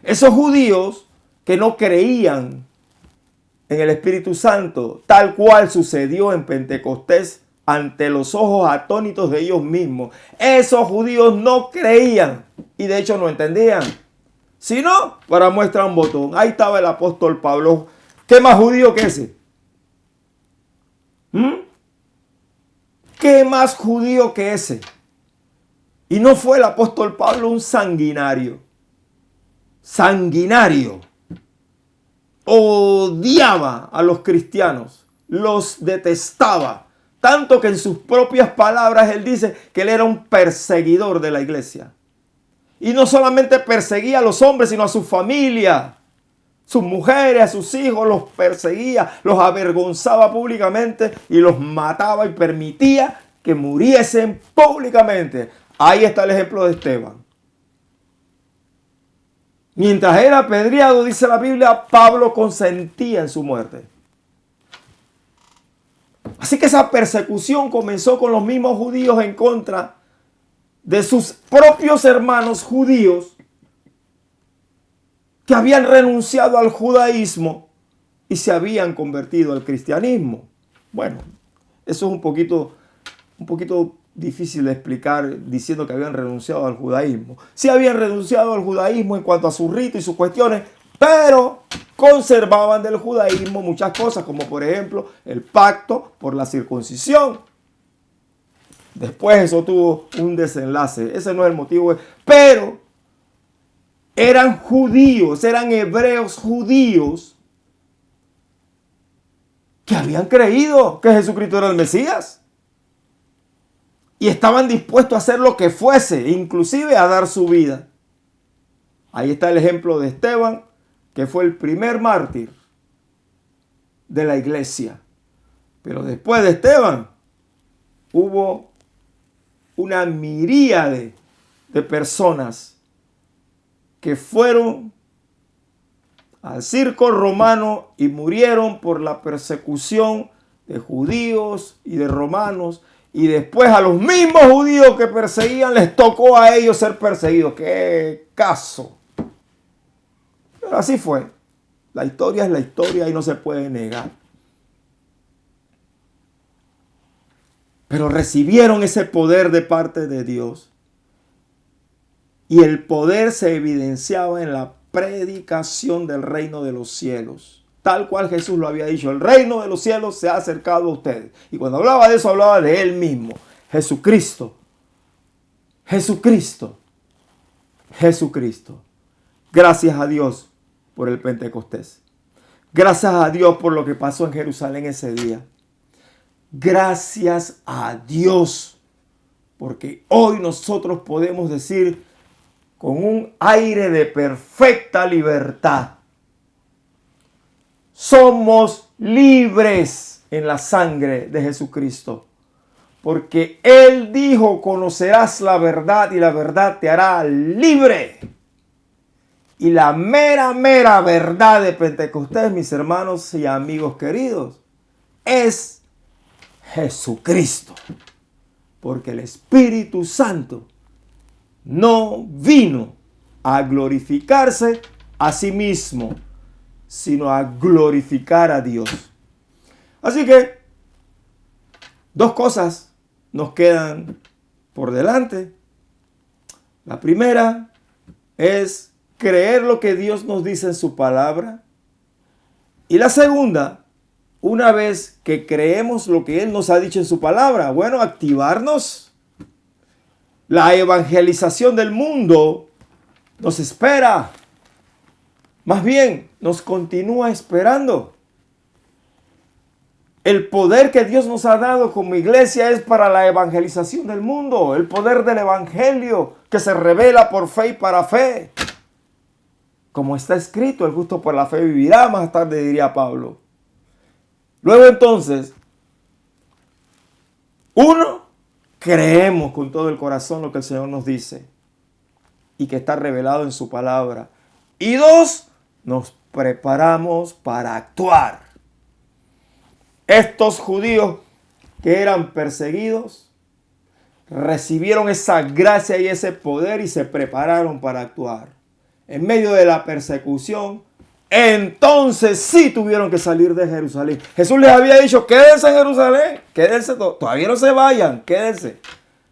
Esos judíos que no creían en el Espíritu Santo, tal cual sucedió en Pentecostés ante los ojos atónitos de ellos mismos. Esos judíos no creían y de hecho no entendían. Si no, para muestra un botón. Ahí estaba el apóstol Pablo. ¿Qué más judío que ese? ¿Qué más judío que ese? Y no fue el apóstol Pablo un sanguinario. Sanguinario. Odiaba a los cristianos. Los detestaba. Tanto que en sus propias palabras él dice que él era un perseguidor de la iglesia. Y no solamente perseguía a los hombres, sino a su familia, sus mujeres, a sus hijos, los perseguía, los avergonzaba públicamente y los mataba y permitía que muriesen públicamente. Ahí está el ejemplo de Esteban. Mientras era apedreado, dice la Biblia, Pablo consentía en su muerte. Así que esa persecución comenzó con los mismos judíos en contra de sus propios hermanos judíos que habían renunciado al judaísmo y se habían convertido al cristianismo. Bueno, eso es un poquito difícil de explicar diciendo que habían renunciado al judaísmo. Sí habían renunciado al judaísmo en cuanto a sus ritos y sus cuestiones, pero conservaban del judaísmo muchas cosas, como por ejemplo el pacto por la circuncisión. Después eso tuvo un desenlace. Ese no es el motivo. Pero eran judíos, eran hebreos judíos que habían creído que Jesucristo era el Mesías. Y estaban dispuestos a hacer lo que fuese, inclusive a dar su vida. Ahí está el ejemplo de Esteban, que fue el primer mártir de la iglesia. Pero después de Esteban hubo una miríade de personas que fueron al circo romano y murieron por la persecución de judíos y de romanos. Y después a los mismos judíos que perseguían les tocó a ellos ser perseguidos. ¡Qué caso! Pero así fue. La historia es la historia y no se puede negar. Pero recibieron ese poder de parte de Dios. Y el poder se evidenciaba en la predicación del reino de los cielos. Tal cual Jesús lo había dicho. El reino de los cielos se ha acercado a ustedes. Y cuando hablaba de eso, hablaba de Él mismo. Jesucristo. Jesucristo. Jesucristo. Gracias a Dios por el Pentecostés. Gracias a Dios por lo que pasó en Jerusalén ese día. Gracias a Dios, porque hoy nosotros podemos decir con un aire de perfecta libertad: somos libres en la sangre de Jesucristo, porque Él dijo: conocerás la verdad y la verdad te hará libre. Y la mera verdad de Pentecostés, mis hermanos y amigos queridos, es Jesucristo, porque el Espíritu Santo no vino a glorificarse a sí mismo, sino a glorificar a Dios. Así que dos cosas nos quedan por delante. La primera es creer lo que Dios nos dice en su palabra. Y la segunda, una vez que creemos lo que Él nos ha dicho en su palabra, bueno, activarnos. La evangelización del mundo nos espera. Más bien, nos continúa esperando. El poder que Dios nos ha dado como iglesia es para la evangelización del mundo. El poder del evangelio que se revela por fe y para fe. Como está escrito, el justo por la fe vivirá, más tarde diría Pablo. Luego entonces, uno, creemos con todo el corazón lo que el Señor nos dice y que está revelado en su palabra. Y dos, nos preparamos para actuar. Estos judíos que eran perseguidos recibieron esa gracia y ese poder y se prepararon para actuar. En medio de la persecución, entonces sí tuvieron que salir de Jerusalén. Jesús les había dicho, quédense en Jerusalén, quédense, todavía no se vayan, quédense,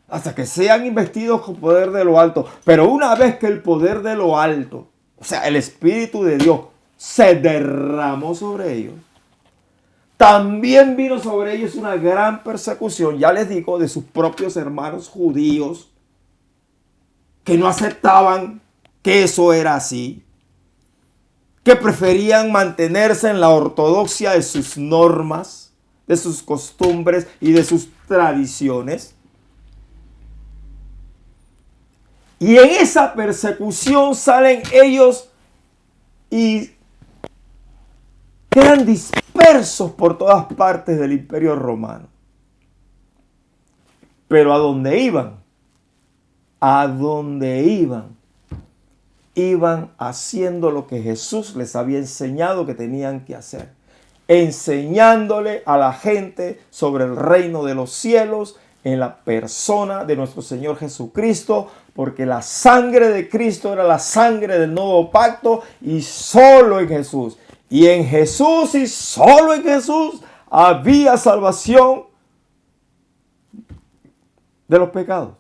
hasta que sean investidos con poder de lo alto. Pero una vez que el poder de lo alto, o sea, el Espíritu de Dios, se derramó sobre ellos, también vino sobre ellos una gran persecución, ya les digo, de sus propios hermanos judíos, que no aceptaban que eso era así, que preferían mantenerse en la ortodoxia de sus normas, de sus costumbres y de sus tradiciones. Y en esa persecución salen ellos y quedan dispersos por todas partes del Imperio Romano. Pero ¿a dónde iban? A dónde iban. Iban haciendo lo que Jesús les había enseñado que tenían que hacer. Enseñándole a la gente sobre el reino de los cielos en la persona de nuestro Señor Jesucristo, porque la sangre de Cristo era la sangre del nuevo pacto y solo en Jesús. Y en Jesús y solo en Jesús había salvación de los pecados.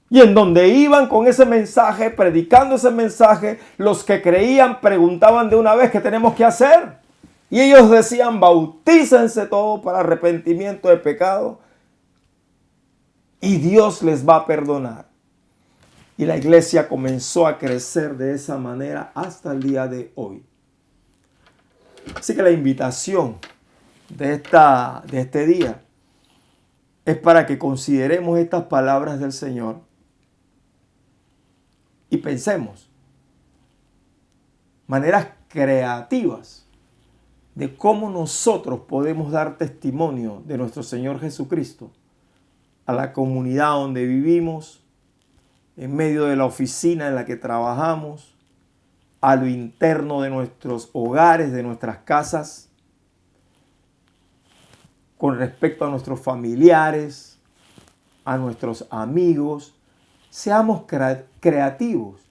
Y en donde iban con ese mensaje, predicando ese mensaje, los que creían preguntaban de una vez qué tenemos que hacer. Y ellos decían, bautícense todos para arrepentimiento de pecado y Dios les va a perdonar. Y la iglesia comenzó a crecer de esa manera hasta el día de hoy. Así que la invitación de este día es para que consideremos estas palabras del Señor y pensemos maneras creativas de cómo nosotros podemos dar testimonio de nuestro Señor Jesucristo a la comunidad donde vivimos, en medio de la oficina en la que trabajamos, a lo interno de nuestros hogares, de nuestras casas, con respecto a nuestros familiares, a nuestros amigos. Seamos creativos.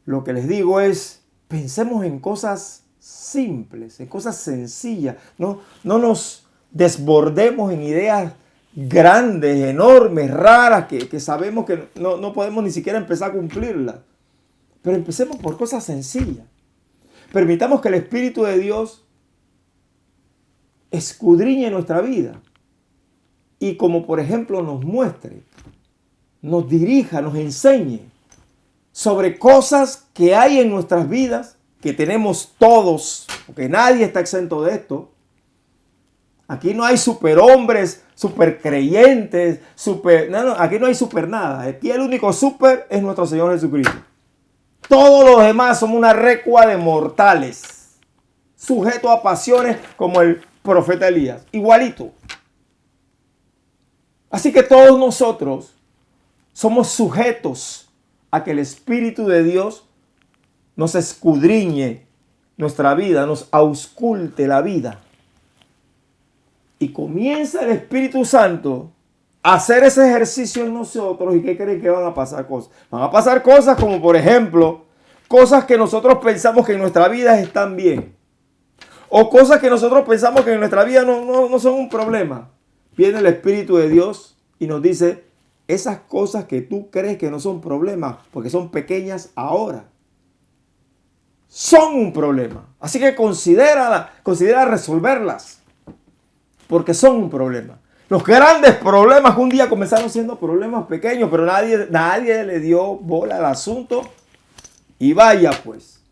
Lo que les digo es, pensemos en cosas simples, en cosas sencillas. No nos desbordemos en ideas grandes, enormes, raras, que sabemos que no podemos ni siquiera empezar a cumplirlas. Pero empecemos por cosas sencillas. Permitamos que el Espíritu de Dios escudriñe nuestra vida y como por ejemplo nos muestre, nos dirija, nos enseñe sobre cosas que hay en nuestras vidas, que tenemos todos, porque nadie está exento de esto. Aquí no hay superhombres, super creyentes, aquí no hay super nada. Aquí el único super es nuestro Señor Jesucristo. Todos los demás somos una recua de mortales, sujetos a pasiones como el profeta Elías, igualito. Así que todos nosotros somos sujetos a que el Espíritu de Dios nos escudriñe nuestra vida, nos ausculte la vida. Y comienza el Espíritu Santo a hacer ese ejercicio en nosotros. ¿Y qué creen que van a pasar cosas? Van a pasar cosas como, por ejemplo, cosas que nosotros pensamos que en nuestra vida están bien. O cosas que nosotros pensamos que en nuestra vida no son un problema. Viene el Espíritu de Dios y nos dice, esas cosas que tú crees que no son problemas, porque son pequeñas ahora, son un problema. Así que considera resolverlas, porque son un problema. Los grandes problemas que un día comenzaron siendo problemas pequeños, pero nadie le dio bola al asunto. Y vaya pues,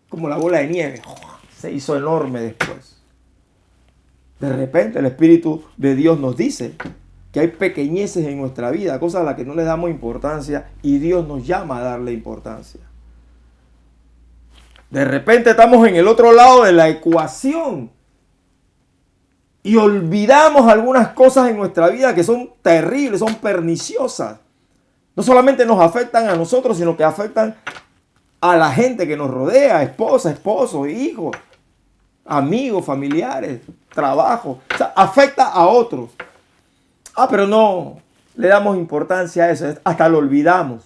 como la bola de nieve, se hizo enorme después. De repente el Espíritu de Dios nos dice que hay pequeñeces en nuestra vida, cosas a las que no le damos importancia y Dios nos llama a darle importancia. De repente estamos en el otro lado de la ecuación y olvidamos algunas cosas en nuestra vida que son terribles, son perniciosas. No solamente nos afectan a nosotros, sino que afectan a la gente que nos rodea, esposa, esposo, hijos, amigos, familiares, trabajo. O sea, afecta a otros. Pero no le damos importancia a eso, hasta lo olvidamos.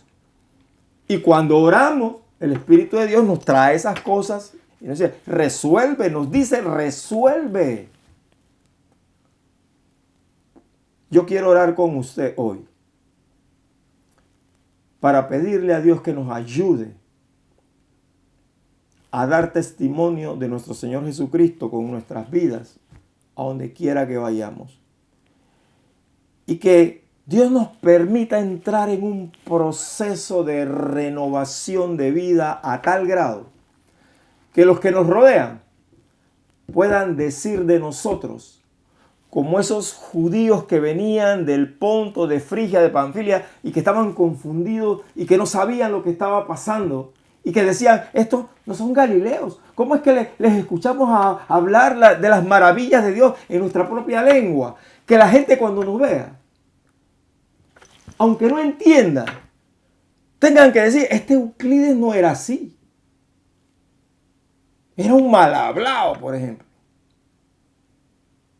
Y cuando oramos, el Espíritu de Dios nos trae esas cosas y nos dice, resuelve, nos dice, resuelve. Yo quiero orar con usted hoy para pedirle a Dios que nos ayude a dar testimonio de nuestro Señor Jesucristo con nuestras vidas, a donde quiera que vayamos. Y que Dios nos permita entrar en un proceso de renovación de vida a tal grado que los que nos rodean puedan decir de nosotros, como esos judíos que venían del Ponto, de Frigia, de Panfilia, y que estaban confundidos y que no sabían lo que estaba pasando, y que decían, estos no son galileos. ¿Cómo es que les escuchamos a hablar de las maravillas de Dios en nuestra propia lengua? Que la gente cuando nos vea, aunque no entienda, tengan que decir, este Euclides no era así. Era un mal hablado, por ejemplo.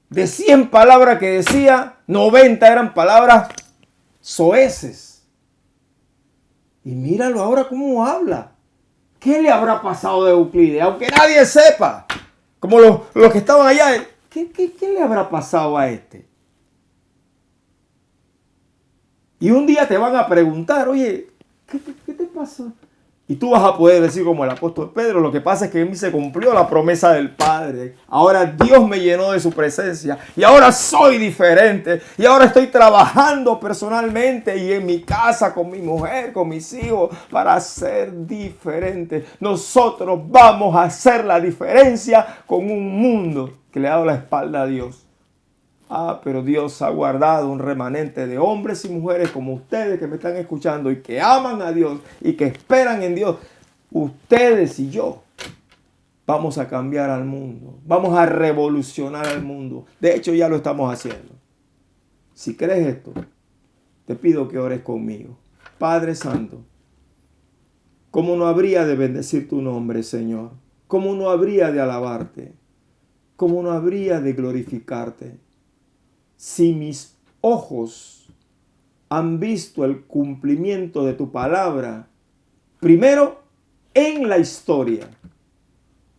De 100 palabras que decía, 90 eran palabras soeces. Y míralo ahora cómo habla. ¿Qué le habrá pasado de Euclides? Aunque nadie sepa. Como los que estaban allá. ¿Qué le habrá pasado a este? Y un día te van a preguntar, oye, ¿qué te pasó? Y tú vas a poder decir como el apóstol Pedro, lo que pasa es que en mí se cumplió la promesa del Padre. Ahora Dios me llenó de su presencia y ahora soy diferente. Y ahora estoy trabajando personalmente y en mi casa con mi mujer, con mis hijos, para ser diferente. Nosotros vamos a hacer la diferencia con un mundo que le ha dado la espalda a Dios. Pero Dios ha guardado un remanente de hombres y mujeres como ustedes que me están escuchando y que aman a Dios y que esperan en Dios. Ustedes y yo vamos a cambiar al mundo. Vamos a revolucionar al mundo. De hecho, ya lo estamos haciendo. Si crees esto, te pido que ores conmigo. Padre Santo, ¿cómo no habría de bendecir tu nombre, Señor? ¿Cómo no habría de alabarte? ¿Cómo no habría de glorificarte? Si mis ojos han visto el cumplimiento de tu palabra, primero en la historia,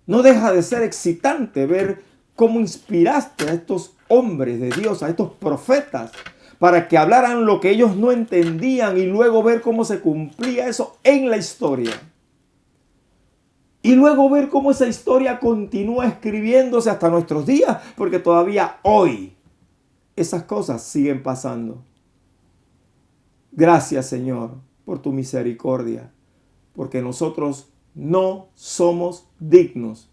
no deja de ser excitante ver cómo inspiraste a estos hombres de Dios, a estos profetas, para que hablaran lo que ellos no entendían y luego ver cómo se cumplía eso en la historia. Y luego ver cómo esa historia continúa escribiéndose hasta nuestros días, porque todavía hoy esas cosas siguen pasando. Gracias, Señor, por tu misericordia, porque nosotros no somos dignos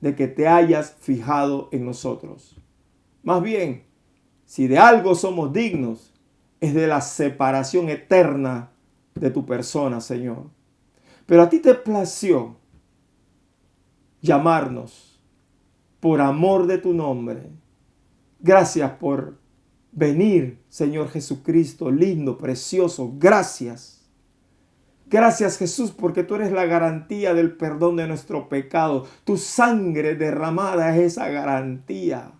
de que te hayas fijado en nosotros. Más bien, si de algo somos dignos, es de la separación eterna de tu persona, Señor. Pero a ti te plació llamarnos por amor de tu nombre. Gracias por venir, Señor Jesucristo, lindo, precioso. Gracias. Gracias, Jesús, porque tú eres la garantía del perdón de nuestro pecado. Tu sangre derramada es esa garantía.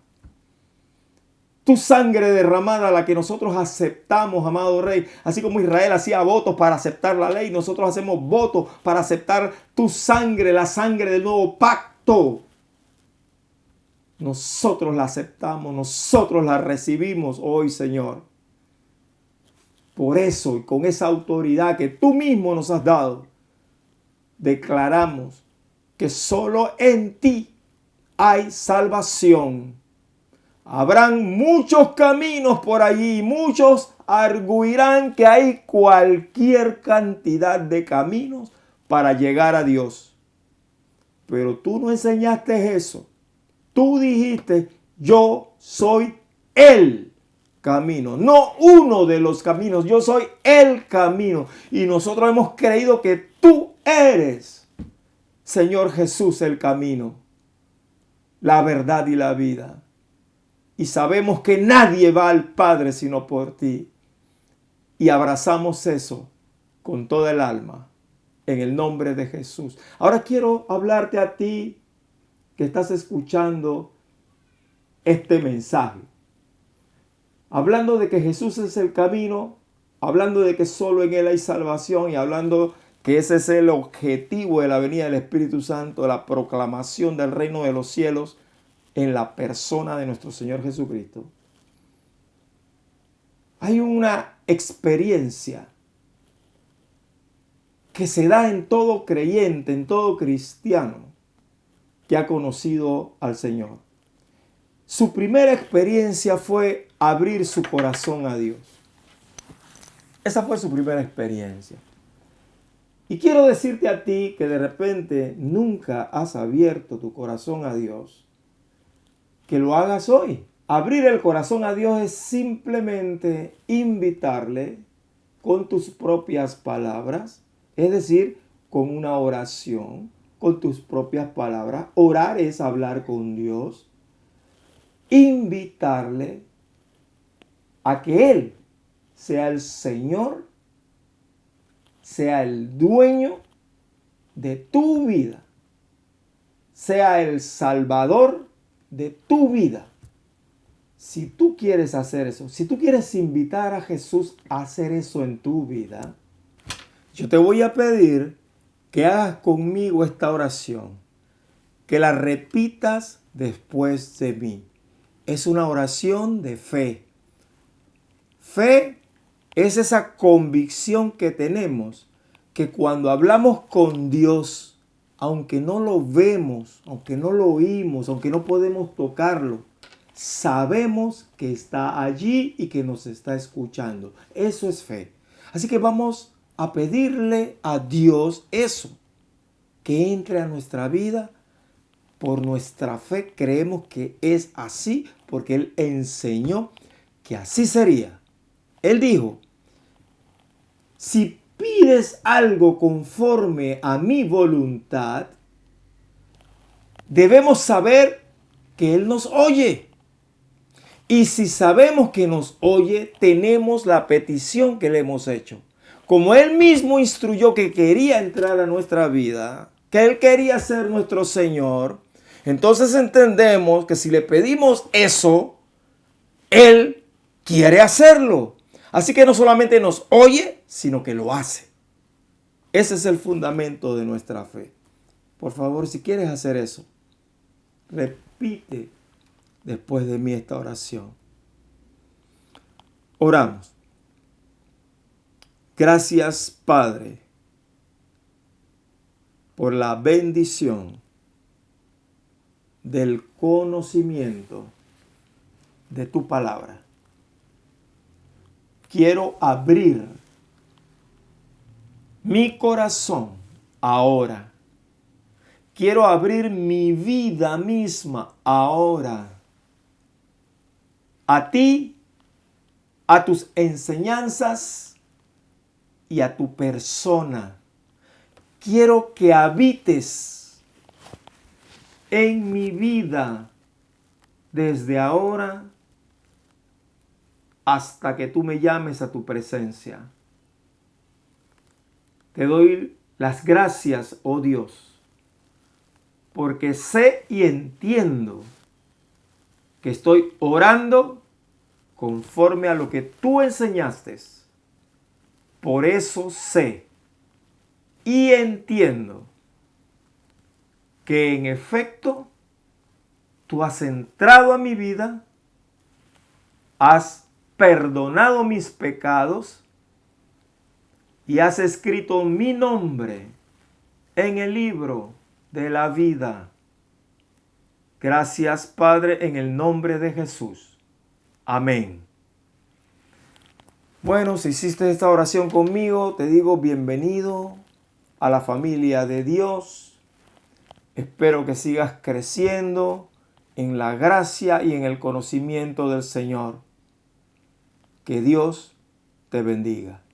Tu sangre derramada, la que nosotros aceptamos, amado Rey. Así como Israel hacía votos para aceptar la ley, nosotros hacemos votos para aceptar tu sangre, la sangre del nuevo pacto. Nosotros la aceptamos, nosotros la recibimos hoy, Señor. Por eso y con esa autoridad que tú mismo nos has dado, declaramos que solo en ti hay salvación. Habrán muchos caminos por allí, muchos arguirán que hay cualquier cantidad de caminos para llegar a Dios. Pero tú no enseñaste eso. Tú dijiste, yo soy el camino, no uno de los caminos, yo soy el camino. Y nosotros hemos creído que tú eres, Señor Jesús, el camino, la verdad y la vida. Y sabemos que nadie va al Padre sino por ti. Y abrazamos eso con toda el alma, en el nombre de Jesús. Ahora quiero hablarte a ti que estás escuchando este mensaje. Hablando de que Jesús es el camino, hablando de que solo en Él hay salvación y hablando que ese es el objetivo de la venida del Espíritu Santo, la proclamación del reino de los cielos en la persona de nuestro Señor Jesucristo. Hay una experiencia que se da en todo creyente, en todo cristiano que ha conocido al Señor. Su primera experiencia fue abrir su corazón a Dios. Esa fue su primera experiencia. Y quiero decirte a ti que de repente nunca has abierto tu corazón a Dios, que lo hagas hoy. Abrir el corazón a Dios es simplemente invitarle con tus propias palabras, es decir, con una oración, con tus propias palabras. Orar es hablar con Dios. Invitarle a que Él sea el Señor, sea el dueño de tu vida, sea el Salvador de tu vida. Si tú quieres hacer eso, si tú quieres invitar a Jesús a hacer eso en tu vida, yo te voy a pedir que hagas conmigo esta oración, que la repitas después de mí. Es una oración de fe. Fe es esa convicción que tenemos que cuando hablamos con Dios, aunque no lo vemos, aunque no lo oímos, aunque no podemos tocarlo, sabemos que está allí y que nos está escuchando. Eso es fe. Así que vamos a pedirle a Dios eso, que entre a nuestra vida. Por nuestra fe creemos que es así, porque Él enseñó que así sería. Él dijo, si pides algo conforme a mi voluntad, debemos saber que Él nos oye. Y si sabemos que nos oye, tenemos la petición que le hemos hecho. Como Él mismo instruyó que quería entrar a nuestra vida, que Él quería ser nuestro Señor, entonces entendemos que si le pedimos eso, Él quiere hacerlo. Así que no solamente nos oye, sino que lo hace. Ese es el fundamento de nuestra fe. Por favor, si quieres hacer eso, repite después de mí esta oración. Oramos. Gracias, Padre, por la bendición del conocimiento de tu palabra. Quiero abrir mi corazón ahora. Quiero abrir mi vida misma ahora a ti, a tus enseñanzas y a tu persona. Quiero que habites en mi vida desde ahora hasta que tú me llames a tu presencia. Te doy las gracias, oh Dios, porque sé y entiendo que estoy orando conforme a lo que tú enseñaste. Por eso sé y entiendo que en efecto tú has entrado a mi vida, has perdonado mis pecados y has escrito mi nombre en el libro de la vida. Gracias, Padre, en el nombre de Jesús. Amén. Bueno, si hiciste esta oración conmigo, te digo bienvenido a la familia de Dios. Espero que sigas creciendo en la gracia y en el conocimiento del Señor. Que Dios te bendiga.